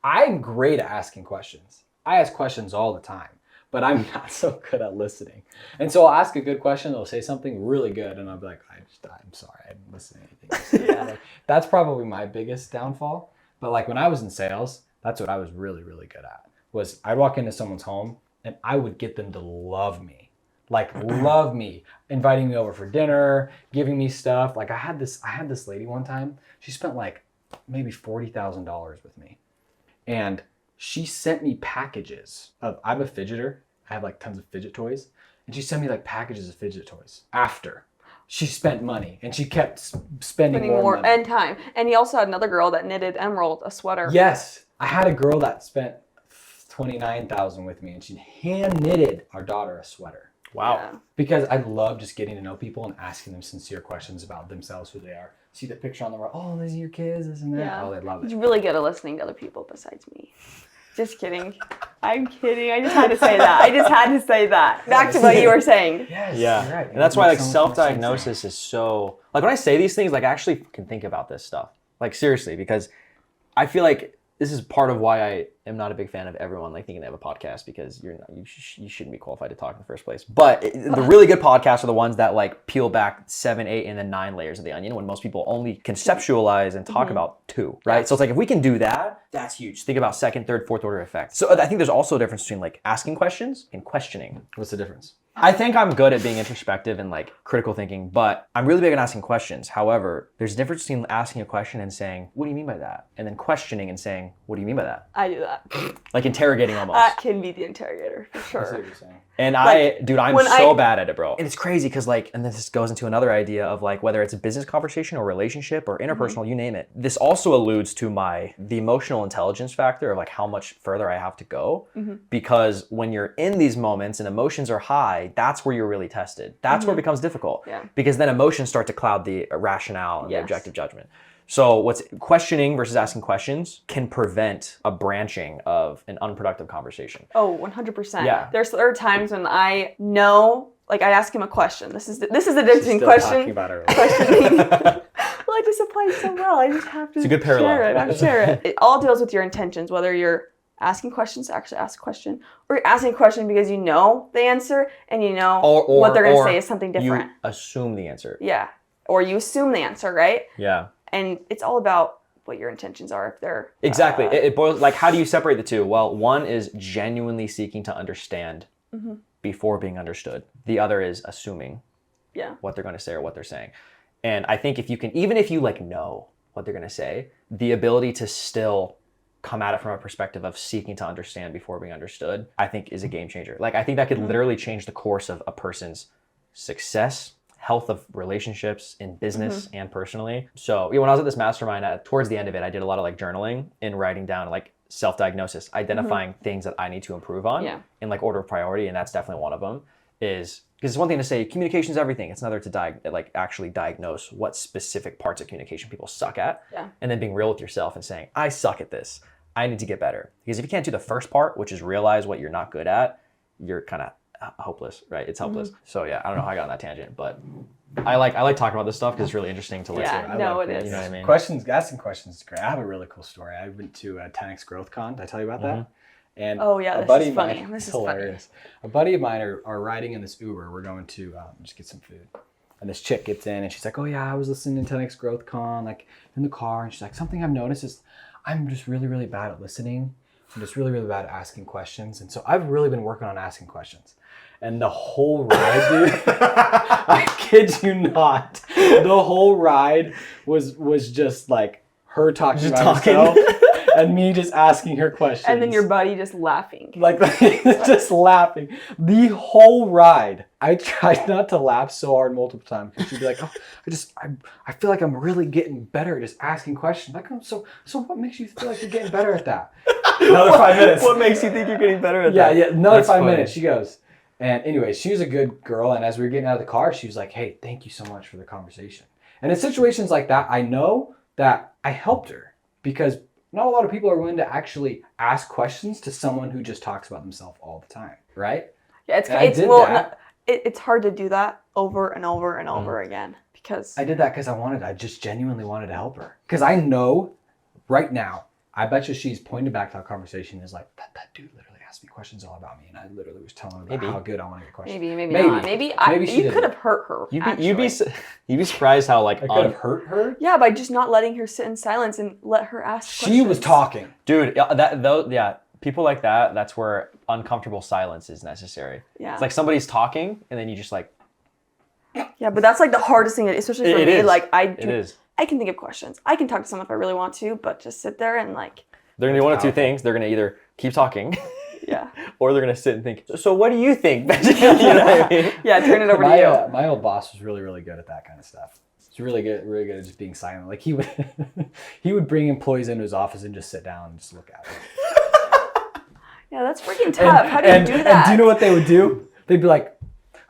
I'm great at asking questions. I ask questions all the time, but I'm not so good at listening. And so I'll ask a good question, they'll say something really good, and I'll be like, I'm sorry, I didn't listen to anything. Yeah. Like, that's probably my biggest downfall. But like when I was in sales, that's what I was really, really good at. Was I'd walk into someone's home and I would get them to love me. Like love me, inviting me over for dinner, giving me stuff. Like I had this lady one time, she spent like maybe $40,000 with me. And she sent me packages of, I'm a fidgeter. I have like tons of fidget toys. And she sent me like packages of fidget toys after she spent money, and she kept spending more money. and time. And he also had another girl that knitted Emerald a sweater. Yes. I had a girl that spent $29,000 with me, and she hand knitted our daughter a sweater. Wow. Yeah. Because I love just getting to know people and asking them sincere questions about themselves, who they are. See the picture on the wall. Oh, these are your kids, this and that. Yeah. Oh, they love He's it. really good at listening to other people besides me. Just kidding. I'm kidding. I just had to say that. Back to what you were saying. Yes, Yeah. you're right. And that's why like Makes so much more sense. self-diagnosis is so, like when I say these things, like I actually can think about this stuff. Like seriously, because I feel like this is part of why I am not a big fan of everyone like thinking they have a podcast, because you shouldn't be qualified to talk in the first place. But the really good podcasts are the ones that like peel back 7, 8, and then 9 layers of the onion, when most people only conceptualize and talk about 2, right? So it's like if we can do that, that's huge. Think about second, third, fourth order effects. So I think there's also a difference between like asking questions and questioning. What's the difference? I think I'm good at being introspective and like critical thinking, but I'm really big at asking questions. However, there's a difference between asking a question and saying, what do you mean by that? And then questioning and saying, what do you mean by that? I do that. Like interrogating almost. That can be the interrogator for I see sure. what you're saying. And like, I'm when so I- bad at it, bro. And it's crazy because like, and this goes into another idea of like, whether it's a business conversation or relationship or interpersonal, you name it. This also alludes to the emotional intelligence factor of like how much further I have to go. Because when you're in these moments and emotions are high, that's where you're really tested. That's where it becomes difficult. Yeah. Because then emotions start to cloud the rationale and the Yes. objective judgment. So what's questioning versus asking questions can prevent a branching of an unproductive conversation. Oh, 100%. Yeah. There are times when I know, like I ask him a question. This is the difference between Still talking question. about it. Questioning. Well, it just applies so well. I just have to a good parallel. share it. It all deals with your intentions, whether you're asking questions to actually ask a question, or you're asking a question because you know the answer and you know what they're going to say is something different. You assume the answer. Yeah. Or you assume the answer, right? Yeah. And it's all about what your intentions are if they're... Exactly. It boils, like, how do you separate the two? Well, one is genuinely seeking to understand before being understood. The other is assuming what they're going to say or what they're saying. And I think if you can, even if you like know what they're going to say, the ability to still come at it from a perspective of seeking to understand before being understood, I think is a game changer. Like, I think that could literally change the course of a person's success, health of relationships in business and personally. So when I was at this mastermind, towards the end of it, I did a lot of like journaling and writing down like self-diagnosis, identifying things that I need to improve on in like order of priority. And that's definitely one of them, is because it's one thing to say communication is everything. It's another to actually diagnose what specific parts of communication people suck at. And then being real with yourself and saying, I suck at this. I need to get better. Because if you can't do the first part, which is realize what you're not good at, you're kind of hopeless, right? It's helpless. So yeah, I don't know how I got on that tangent, but I like talking about this stuff because it's really interesting to listen. Yeah, no, it is. You know what I mean? Asking questions is great. I have a really cool story. I went to 10X Growth Con. Did I tell you about that? And Oh yeah, a buddy this is of funny. mine, This it's is hilarious. A buddy of mine are riding in this Uber. We're going to just get some food. And this chick gets in and she's like, oh yeah, I was listening to 10X Growth Con, like in the car. And she's like, something I've noticed is I'm just really, really bad at listening. I'm just really, really bad at asking questions. And so I've really been working on asking questions. And the whole ride, dude, I kid you not, the whole ride was just like her talking about herself. and me just asking her questions. And then your buddy just laughing. Like just laughing the whole ride. I tried not to laugh so hard multiple times because she'd be like, "Oh, I feel like I'm really getting better at just asking questions." Like, so what makes you feel like you're getting better at that? Another 5 minutes. What makes you think you're getting better at that? Yeah, another That's 5 funny. minutes. She goes, and anyway, she was a good girl. And as we were getting out of the car, she was like, "Hey, thank you so much for the conversation." And in situations like that, I know that I helped her because not a lot of people are willing to actually ask questions to someone who just talks about themselves all the time, right? Yeah, it's hard to do that over and over and over again because I did that because I just genuinely wanted to help her. Because I know right now, I bet you she's pointed back to our conversation is like, that dude literally asked me questions all about me, and I literally was telling her about how good I want to get questions. Maybe not. Maybe you could have hurt her. You'd be surprised how like I could have hurt her. Yeah, by just not letting her sit in silence and let her ask questions. She was talking, dude. People like that. That's where uncomfortable silence is necessary. Yeah, it's like somebody's talking, and then you just like. Yeah, but that's like the hardest thing, especially for me. Is. Like I can think of questions. I can talk to someone if I really want to, but just sit there and like. They're gonna do one of two things. They're gonna either keep talking. Yeah. Or they're gonna sit and think. So what do you think? You know what I mean? Yeah, turn it over to you. My old boss was really, really good at that kind of stuff. He's really good at just being silent. Like he would bring employees into his office and just sit down and just look at them. Yeah, that's freaking tough. How do you do that? And do you know what they would do? They'd be like,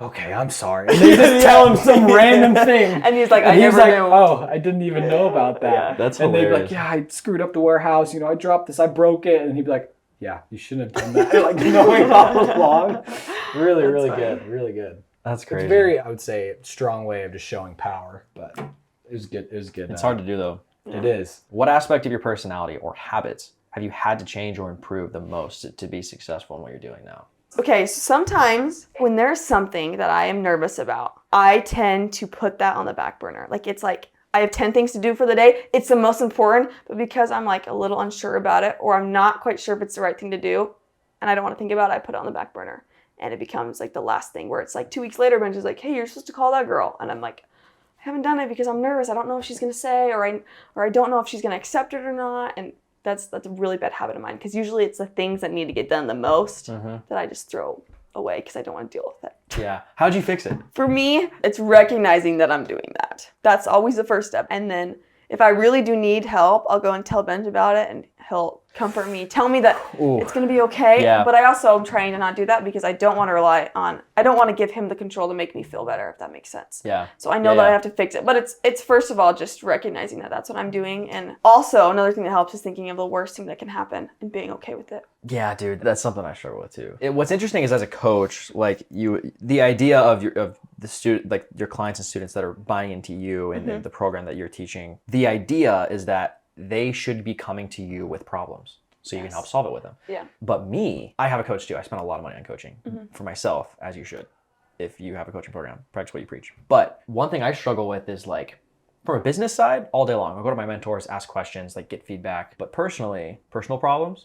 "Okay, I'm sorry." And they just tell him some random thing. And he's like, I never knew. "Oh, I didn't even know about that." Yeah. That's and hilarious. they'd be like, "Yeah, I screwed up the warehouse. I dropped this. I broke it." And he'd be like, "Yeah, you shouldn't have done that." Like knowing all along. Really, really good. Really good. That's crazy. It's very, I would say, strong way of just showing power, but it was good. It was good. It's hard to do though. Yeah. It is. What aspect of your personality or habits have you had to change or improve the most to be successful in what you're doing now? Okay, so sometimes when there's something that I am nervous about, I tend to put that on the back burner. Like it's like I have 10 things to do for the day. It's the most important, but because I'm like a little unsure about it or I'm not quite sure if it's the right thing to do and I don't want to think about it, I put it on the back burner. And it becomes like the last thing where it's like 2 weeks later, Benj is like, "Hey, you're supposed to call that girl." And I'm like, "I haven't done it because I'm nervous. I don't know if she's going to say or I don't know if she's going to accept it or not." And that's a really bad habit of mine because usually it's the things that need to get done the most that I just throw away because I don't want to deal with it. Yeah. How'd you fix it? For me, it's recognizing that I'm doing that. That's always the first step. And then if I really do need help, I'll go and tell Benj about it and he'll comfort me, tell me that it's going to be okay. Yeah. But I also am trying to not do that because I don't want to give him the control to make me feel better, if that makes sense. Yeah. So I know that I have to fix it. But it's first of all just recognizing that that's what I'm doing. And also another thing that helps is thinking of the worst thing that can happen and being okay with it. Yeah, dude, that's something I struggle with too. What's interesting is as a coach, like the idea of the student, like your clients and students that are buying into you and the program that you're teaching, the idea is that they should be coming to you with problems so you can help solve it with them. Yeah. But me, I have a coach too. I spend a lot of money on coaching for myself, as you should. If you have a coaching program, practice what you preach. But one thing I struggle with is like, from a business side, all day long, I'll go to my mentors, ask questions, like get feedback. But personally, personal problems,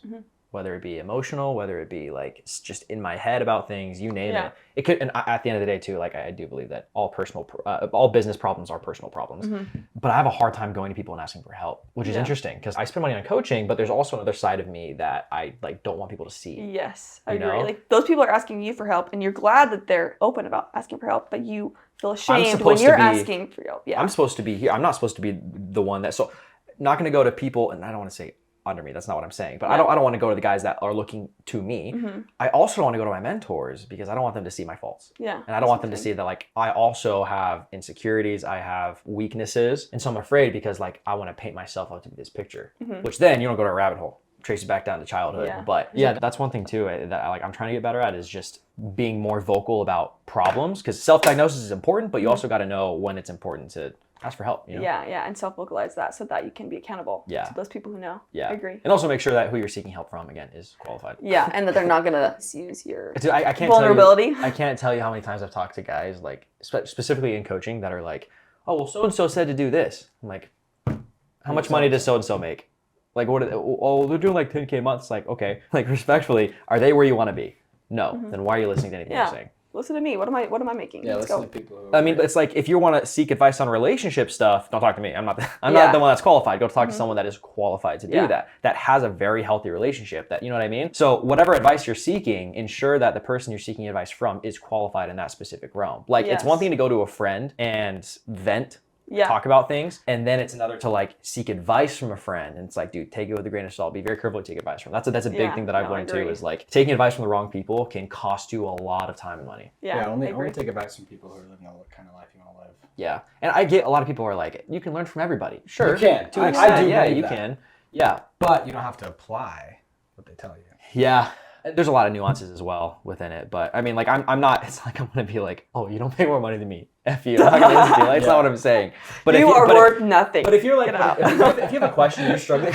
whether it be emotional, whether it be like it's just in my head about things, you name it. It could, and at the end of the day too, like I do believe that all business problems are personal problems. But I have a hard time going to people and asking for help, which is interesting because I spend money on coaching, but there's also another side of me that I like don't want people to see. Yes, I You agree. know? Like those people are asking you for help, and you're glad that they're open about asking for help, but you feel ashamed when supposed to you're be- asking for help. Yeah. I'm supposed to be here. I'm not supposed to be the one that. So, not going to go to people, and I don't want to say under me. That's not what I'm saying. But I don't want to go to the guys that are looking to me. I also don't want to go to my mentors because I don't want them to see my faults. Yeah. And I don't want them to see that like I also have insecurities, I have weaknesses, and so I'm afraid because like I want to paint myself out to be this picture, which then you don't go to a rabbit hole. Trace you back down to childhood. Yeah. But yeah, that's one thing too that I'm trying to get better at is just being more vocal about problems because self-diagnosis is important, but you also got to know when it's important to ask for help. You know? Yeah, and self-vocalize that so that you can be accountable to those people who know. Yeah. I agree. And also make sure that who you're seeking help from, again, is qualified. Yeah, and that they're not going to misuse your Dude, I can't vulnerability. I can't tell you how many times I've talked to guys, like, specifically in coaching, that are like, "Oh, well, so-and-so said to do this." I'm like, how much money does so-and-so make? Like, they're doing like 10K a month. It's like, okay, like respectfully, are they where you want to be? No. Then why are you listening to anything I'm saying? Listen to me. What am I making? Yeah, Let's listen go. to people who I mean, but it's like if you want to seek advice on relationship stuff, don't talk to me. I'm not the one that's qualified. Go talk to someone that is qualified to do that has a very healthy relationship. That, you know what I mean? So whatever advice you're seeking, ensure that the person you're seeking advice from is qualified in that specific realm. Like it's one thing to go to a friend and vent. Talk about things, and then it's another to like seek advice from a friend, and it's like, dude, take it with a grain of salt. Be very careful to take advice from. That's a big thing that I've learned too, is like taking advice from the wrong people can cost you a lot of time and money. Only take advice from people who are living what kind of life you want to live. Yeah, and I get a lot of people are like, you can learn from everybody. Sure, you can. To an extent, you that. can. Yeah, but you don't have to apply what they tell you. Yeah. There's a lot of nuances as well within it, but I mean, like I'm not. It's like I'm gonna be like, oh, you don't pay more money than me. F you. I'm not gonna listen to you. Like, that's not what I'm saying. But you are worth nothing. But if you're like, if you have a question, you're struggling,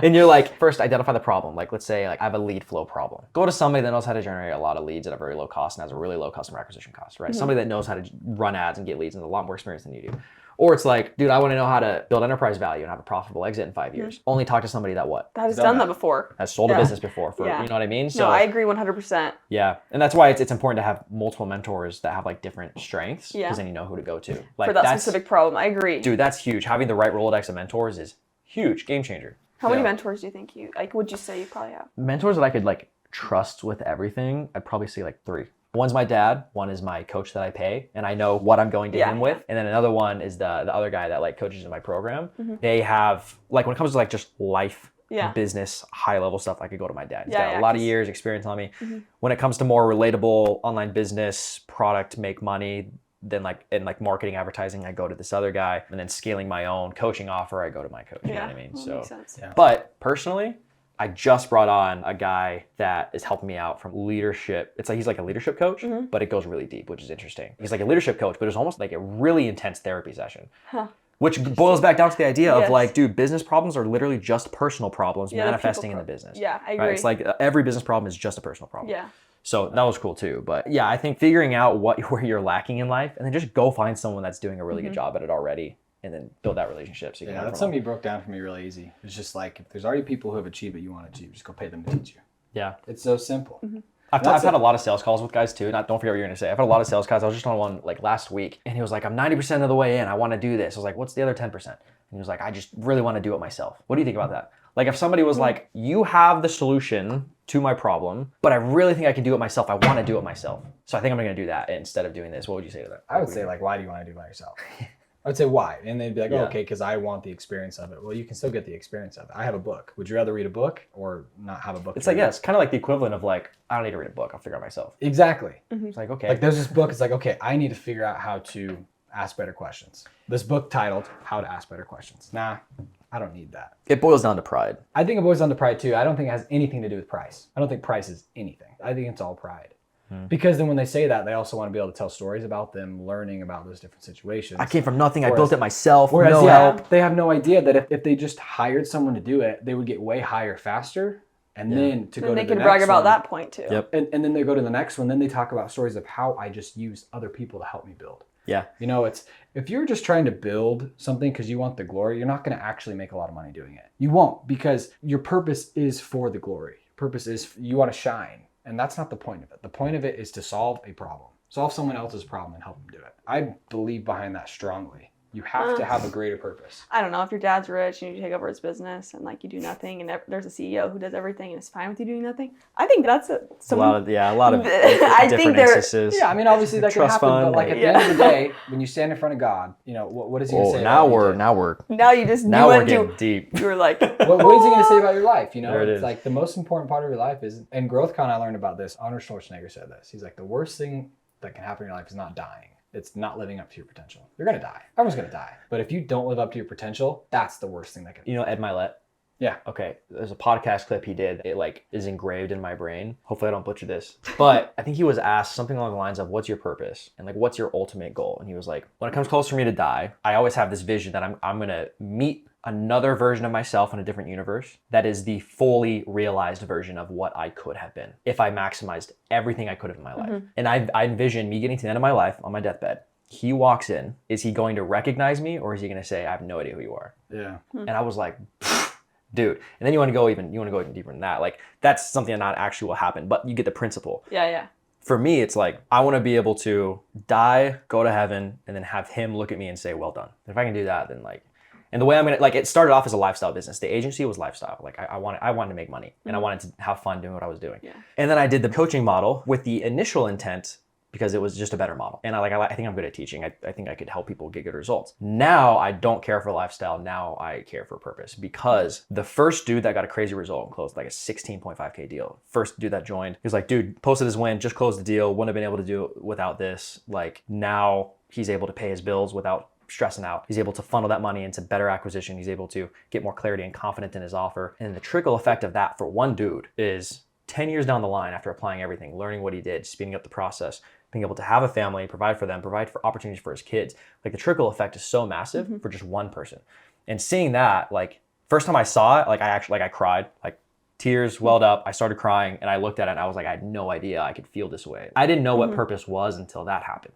and you're like, first identify the problem. Like, let's say like I have a lead flow problem. Go to somebody that knows how to generate a lot of leads at a very low cost and has a really low customer acquisition cost, right? Somebody that knows how to run ads and get leads and has a lot more experience than you do. Or it's like, dude, I want to know how to build enterprise value and have a profitable exit in 5 years. Only talk to somebody that that has done that before. Has sold a business before. You know what I mean? So I agree 100%. Yeah, and that's why it's important to have multiple mentors that have like different strengths, because then you know who to go to. Like for that specific problem. I agree. Dude, that's huge. Having the right Rolodex of mentors is huge, game changer. How many mentors do you think would you say you probably have? Mentors that I could like trust with everything, I'd probably say like 3. One's my dad, one is my coach that I pay, and I know what I'm going to him with. And then another one is the other guy that like coaches in my program. They have, like when it comes to like just life, business, high level stuff, I could go to my dad. He's got a lot of years experience on me. When it comes to more relatable online business, product, make money, then like in like marketing, advertising, I go to this other guy. And then scaling my own coaching offer, I go to my coach. You know what I mean? That makes sense. But personally, I just brought on a guy that is helping me out from leadership. It's like he's like a leadership coach, but it goes really deep, which is interesting. He's like a leadership coach, but it's almost like a really intense therapy session. Which boils back down to the idea of like, dude, business problems are literally just personal problems manifesting in the business. Yeah, I agree. Right? It's like every business problem is just a personal problem. Yeah. So that was cool too. But yeah, I think figuring out where you're lacking in life, and then just go find someone that's doing a really good job at it already, and then build that relationship. So you can that's something you broke down for me really easy. It's just like, if there's already people who have achieved what you want to achieve, just go pay them to teach you. Yeah. It's so simple. I've had a lot of sales calls with guys too. Don't forget what you're gonna say. I've had a lot of sales calls. I was just on one like last week, and he was like, I'm 90% of the way in. I want to do this. I was like, what's the other 10%? And he was like, I just really want to do it myself. What do you think about that? Like if somebody was like, you have the solution to my problem, but I really think I can do it myself. I want to do it myself. So I think I'm gonna do that instead of doing this. What would you say to that? I would say like, why do you want to do it by yourself? I would say why, and they'd be like, oh, okay, because I want the experience of it. Well, you can still get the experience of it. I have a book. Would you rather read a book or not have a book? It's like, it's kind of like the equivalent of like, I don't need to read a book. I'll figure it out myself. Exactly. It's like, okay. Like there's this book. It's like, okay, I need to figure out how to ask better questions. This book titled How to Ask Better Questions. Nah, I don't need that. It boils down to pride. I think it boils down to pride too. I don't think it has anything to do with price. I don't think price is anything. I think it's all pride. Because then when they say that, they also want to be able to tell stories about them learning about those different situations. I came from nothing. I built it myself. Whereas, no help. They have no idea that if they just hired someone to do it, they would get way higher faster. And then to go to the next one. They can brag about that point too. Yep. And then they go to the next one. Then they talk about stories of how I just used other people to help me build. Yeah. You know, it's if you're just trying to build something because you want the glory, you're not going to actually make a lot of money doing it. You won't, because your purpose is for the glory. Purpose is you want to shine. And that's not the point of it. The point of it is to solve a problem. Solve someone else's problem and help them do it. I believe behind that strongly. You have to have a greater purpose. I don't know, if your dad's rich and you take over his business and like you do nothing, and there's a CEO who does everything and it's fine with you doing nothing. I think that's a lot of I different instances. Yeah, I mean, obviously that can happen, fund, but like at the end of the day, when you stand in front of God, you know, what is he going to say? Now we're getting deep. You were like, what is he going to say about your life? You know, there it is. Like the most important part of your life is, and GrowthCon, I learned about this. Arnold Schwarzenegger said this. He's like, the worst thing that can happen in your life is not dying. It's not living up to your potential. You're going to die. Everyone's going to die. But if you don't live up to your potential, that's the worst thing that can happen. You know Ed Milet? Yeah. Okay. There's a podcast clip he did. It like is engraved in my brain. Hopefully I don't butcher this. But I think he was asked something along the lines of, what's your purpose? And like, what's your ultimate goal? And he was like, when it comes close for me to die, I always have this vision that I'm going to meet another version of myself in a different universe that is the fully realized version of what I could have been if I maximized everything I could have in my life. And I envision me getting to the end of my life on my deathbed. He walks in. Is he going to recognize me, or is he going to say, I have no idea who you are? Yeah. And I was like, dude. And then you want to go even deeper than that. Like that's something that not actually will happen, but you get the principle. Yeah. For me, it's like, I want to be able to die, go to heaven, and then have him look at me and say, well done. If I can do that, then like, and the way I'm gonna, like, it started off as a lifestyle business. The agency was lifestyle. Like I wanted to make money and I wanted to have fun doing what I was doing. Yeah. And then I did the coaching model with the initial intent because it was just a better model. And I think I'm good at teaching. I think I could help people get good results. Now I don't care for lifestyle. Now I care for purpose, because the first dude that got a crazy result and closed like a 16.5K deal, first dude that joined, he was like, dude, posted his win, just closed the deal, wouldn't have been able to do it without this. Like now he's able to pay his bills without stressing out. He's able to funnel that money into better acquisition. He's able to get more clarity and confidence in his offer. And the trickle effect of that for one dude is 10 years down the line, after applying everything, learning what he did, speeding up the process, being able to have a family, provide for them, provide for opportunities for his kids. Like the trickle effect is so massive for just one person. And seeing that, like first time I saw it, like I cried, like tears welled up. I started crying and I looked at it and I was like, I had no idea I could feel this way. I didn't know what purpose was until that happened.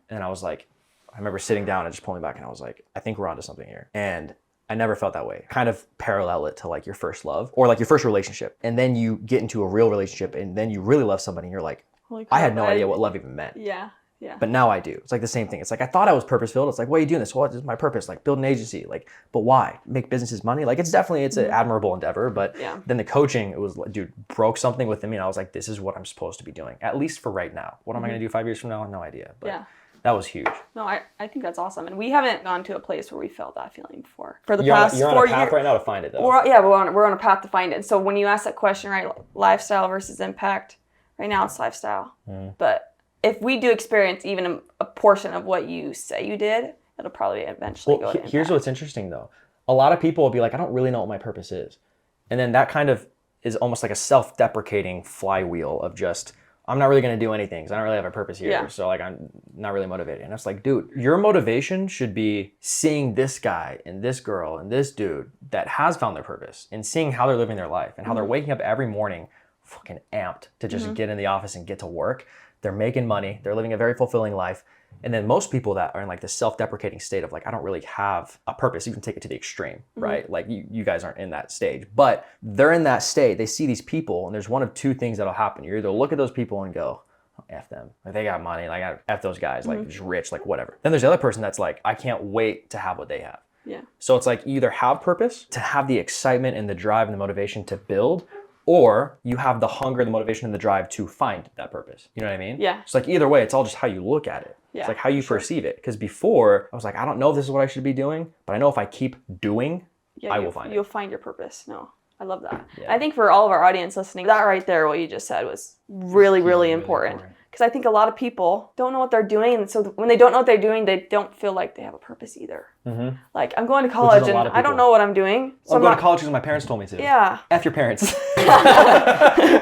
And I was like, I remember sitting down and just pulling back and I was like, I think we're onto something here. And I never felt that way. Kind of parallel it to like your first love or like your first relationship. And then you get into a real relationship and then you really love somebody and you're like, I had no idea what love even meant. Yeah. Yeah. But now I do. It's like the same thing. It's like, I thought I was purpose-filled. It's like, why are you doing this? Well, this is my purpose. Like build an agency. Like, but why? Make businesses money? Like it's an admirable endeavor. But then the coaching, it was like, dude, broke something within me. And I was like, this is what I'm supposed to be doing. At least for right now. What am I going to do 5 years from now? No idea. But that was huge. No, I think that's awesome. And we haven't gone to a place where we felt that feeling before. For the You're past on 4 a path years right now to find it though. We're on a path to find it. So when you ask that question, right, lifestyle versus impact, right now it's lifestyle. But if we do experience even a portion of what you say you did, it'll probably eventually go to impact. Here's what's interesting though. A lot of people will be like, I don't really know what my purpose is. And then that kind of is almost like a self-deprecating flywheel of just, I'm not really going to do anything because I don't really have a purpose here. Yeah. So like, I'm not really motivated. And it's like, dude, your motivation should be seeing this guy and this girl and this dude that has found their purpose and seeing how they're living their life and how they're waking up every morning fucking amped to just get in the office and get to work. They're making money. They're living a very fulfilling life. And then most people that are in like the self-deprecating state of like, I don't really have a purpose. You can take it to the extreme, right? Like you guys aren't in that stage, but they're in that state. They see these people and there's one of two things that'll happen. You either look at those people and go, oh, F them. Like they got money. Like F those guys, like just rich, like whatever. Then there's the other person that's like, I can't wait to have what they have. Yeah. So it's like you either have purpose to have the excitement and the drive and the motivation to build, or you have the hunger, the motivation, and the drive to find that purpose. You know what I mean? Yeah. It's like either way, it's all just how you look at it. Yeah, it's like how you perceive it. Because before, I was like, I don't know if this is what I should be doing, but I know if I keep doing, I will find it. You'll find your purpose. No, I love that. Yeah. I think for all of our audience listening, that right there, what you just said was really, really important. Because I think a lot of people don't know what they're doing. And so when they don't know what they're doing, they don't feel like they have a purpose either. Like, I'm going to college and I don't know what I'm doing. So I'm going to college because my parents told me to. Yeah. F your parents.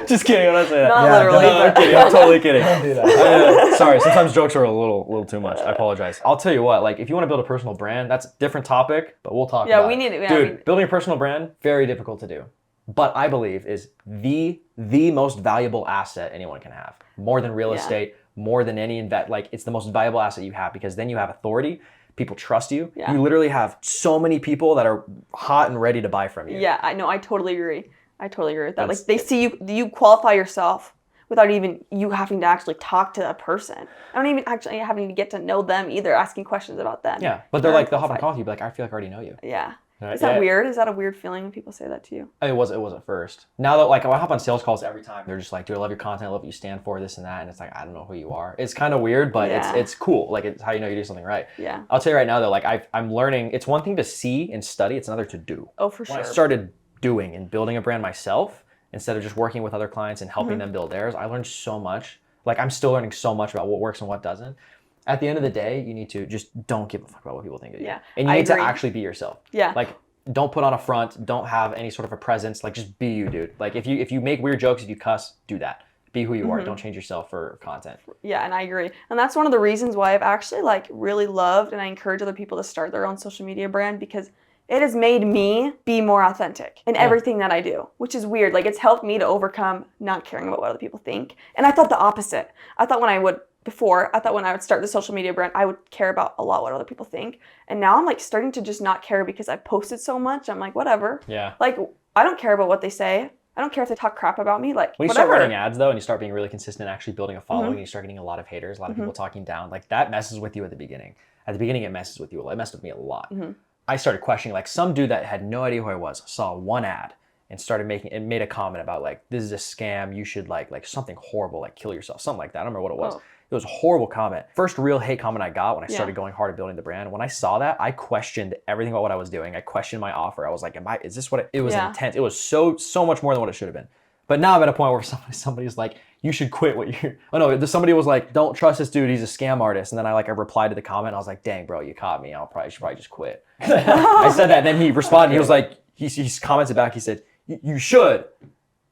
Just kidding. I'm not saying that. Not literally. I'm kidding. I'm totally kidding. Don't do that. Sorry, sometimes jokes are a little too much. I apologize. I'll tell you what, like if you want to build a personal brand, that's a different topic, but we'll talk about it. We need it. Dude, building a personal brand, very difficult to do. But I believe is the most valuable asset anyone can have. More than real estate, more than any like it's the most valuable asset you have because then you have authority. People trust you. Yeah. You literally have so many people that are hot and ready to buy from you. Yeah, I know. I totally agree. I totally agree with that. Like they see you qualify yourself without even you having to actually talk to a person. I don't even actually having to get to know them either, asking questions about them. Yeah, but they're like, they'll hop on coffee, be like, I feel like I already know you. Yeah. Is that weird? Is that a weird feeling when people say that to you? It was at first. Now that like I hop on sales calls every time, they're just like, dude, I love your content, I love what you stand for, this and that. And it's like, I don't know who you are. It's kind of weird, but it's cool. Like it's how you know you do something right. Yeah. I'll tell you right now though, like I'm learning, it's one thing to see and study, it's another to do. Oh, for sure. When I started doing and building a brand myself, instead of just working with other clients and helping them build theirs, I learned so much. Like I'm still learning so much about what works and what doesn't. At the end of the day, you need to just don't give a fuck about what people think of you. Yeah. And you need to actually be yourself. Yeah. Like don't put on a front, don't have any sort of a presence, like just be you, dude. Like if you make weird jokes, if you cuss, do that. Be who you are. Don't change yourself for content. Yeah, and I agree. And that's one of the reasons why I've actually like really loved and I encourage other people to start their own social media brand because it has made me be more authentic in everything that I do, which is weird. Like it's helped me to overcome not caring about what other people think. And I thought the opposite. I thought when I would start the social media brand, I would care about a lot what other people think. And now I'm like starting to just not care because I posted so much. I'm like, whatever. Yeah. Like I don't care about what they say. I don't care if they talk crap about me. Like, when you whatever. start running ads though, and you start being really consistent, actually building a following, and you start getting a lot of haters, a lot of people talking down, like that messes with you at the beginning. At the beginning, it messes with you. It messed with me a lot. I started questioning, like some dude that had no idea who I was saw one ad and made a comment about like, this is a scam. You should like something horrible, like kill yourself, something like that. I don't remember what it was. It was a horrible comment. First real hate comment I got when I started going hard at building the brand. When I saw that, I questioned everything about what I was doing. I questioned my offer. I was like, is this what it was intense. It was so much more than what it should have been. But now I'm at a point where somebody's like, you should quit what you're, somebody was like, don't trust this dude, he's a scam artist. And then I replied to the comment, and I was like, dang bro, you caught me. Should probably just quit. I said that, and then he responded, he was like, he commented back, he said, you should.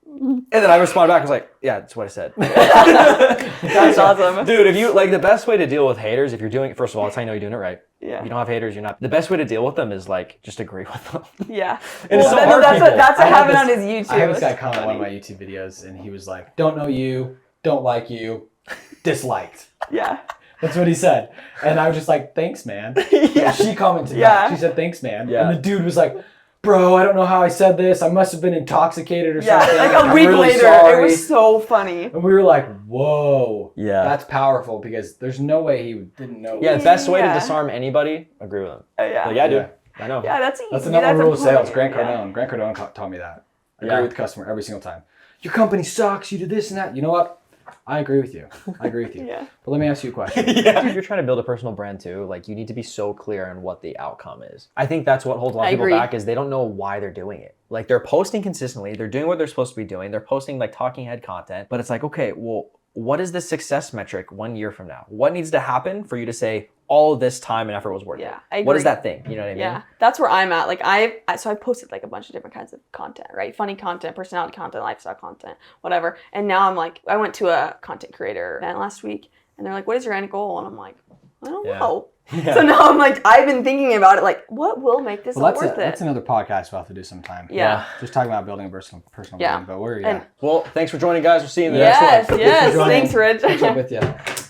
And then I responded back, I was like, yeah, that's what I said. That's awesome. Dude, if you, the best way to deal with haters, if you're doing it, first of all, that's how you know you're doing it right. Yeah. If you don't have haters, you're not. The best way to deal with them is just agree with them. Yeah. And it's so hard, that's what happened on his YouTube. I had this guy comment on one of my YouTube videos, and he was like, don't know you, don't like you, disliked. Yeah. That's what he said. And I was just like, thanks, man. Yeah. And she commented back. She said, thanks, man. Yeah. And the dude was like, bro, I don't know how I said this. I must have been intoxicated or something. Like I'm a week really later, sorry. it was so funny. And we were like, whoa. Yeah. That's powerful, because there's no way he didn't know. Yeah, the best way to disarm anybody, agree with them. Yeah. Like, yeah, dude. I know. Yeah, that's easy. That's the number one rule of sales. Grant Yeah. Cardone. Grant Cardone taught me that. Agree with the customer every single time. Your company sucks. You do this and that. You know what? I agree with you. Yeah. But let me ask you a question. Dude, you're trying to build a personal brand too. You need to be so clear on what the outcome is. I think that's what holds a lot of people back, is they don't know why they're doing it. They're posting consistently. They're doing what they're supposed to be doing. They're posting talking head content. But it's like, okay, well, what is the success metric 1 year from now? What needs to happen for you to say all this time and effort was worth it? I agree. What is that thing? You know what I mean? Yeah, that's where I'm at. I posted a bunch of different kinds of content, right? Funny content, personality content, lifestyle content, whatever. And now I'm I went to a content creator event last week, and they're like, what is your end goal? And I'm like, I don't know. Yeah. So now I'm I've been thinking about it, what will make this worth it? That's another podcast we'll have to do sometime. Yeah. Just talking about building a personal brand. But Well, thanks for joining, guys. We'll see you in the next one. Yes. Thanks, Rich. Catch up with you.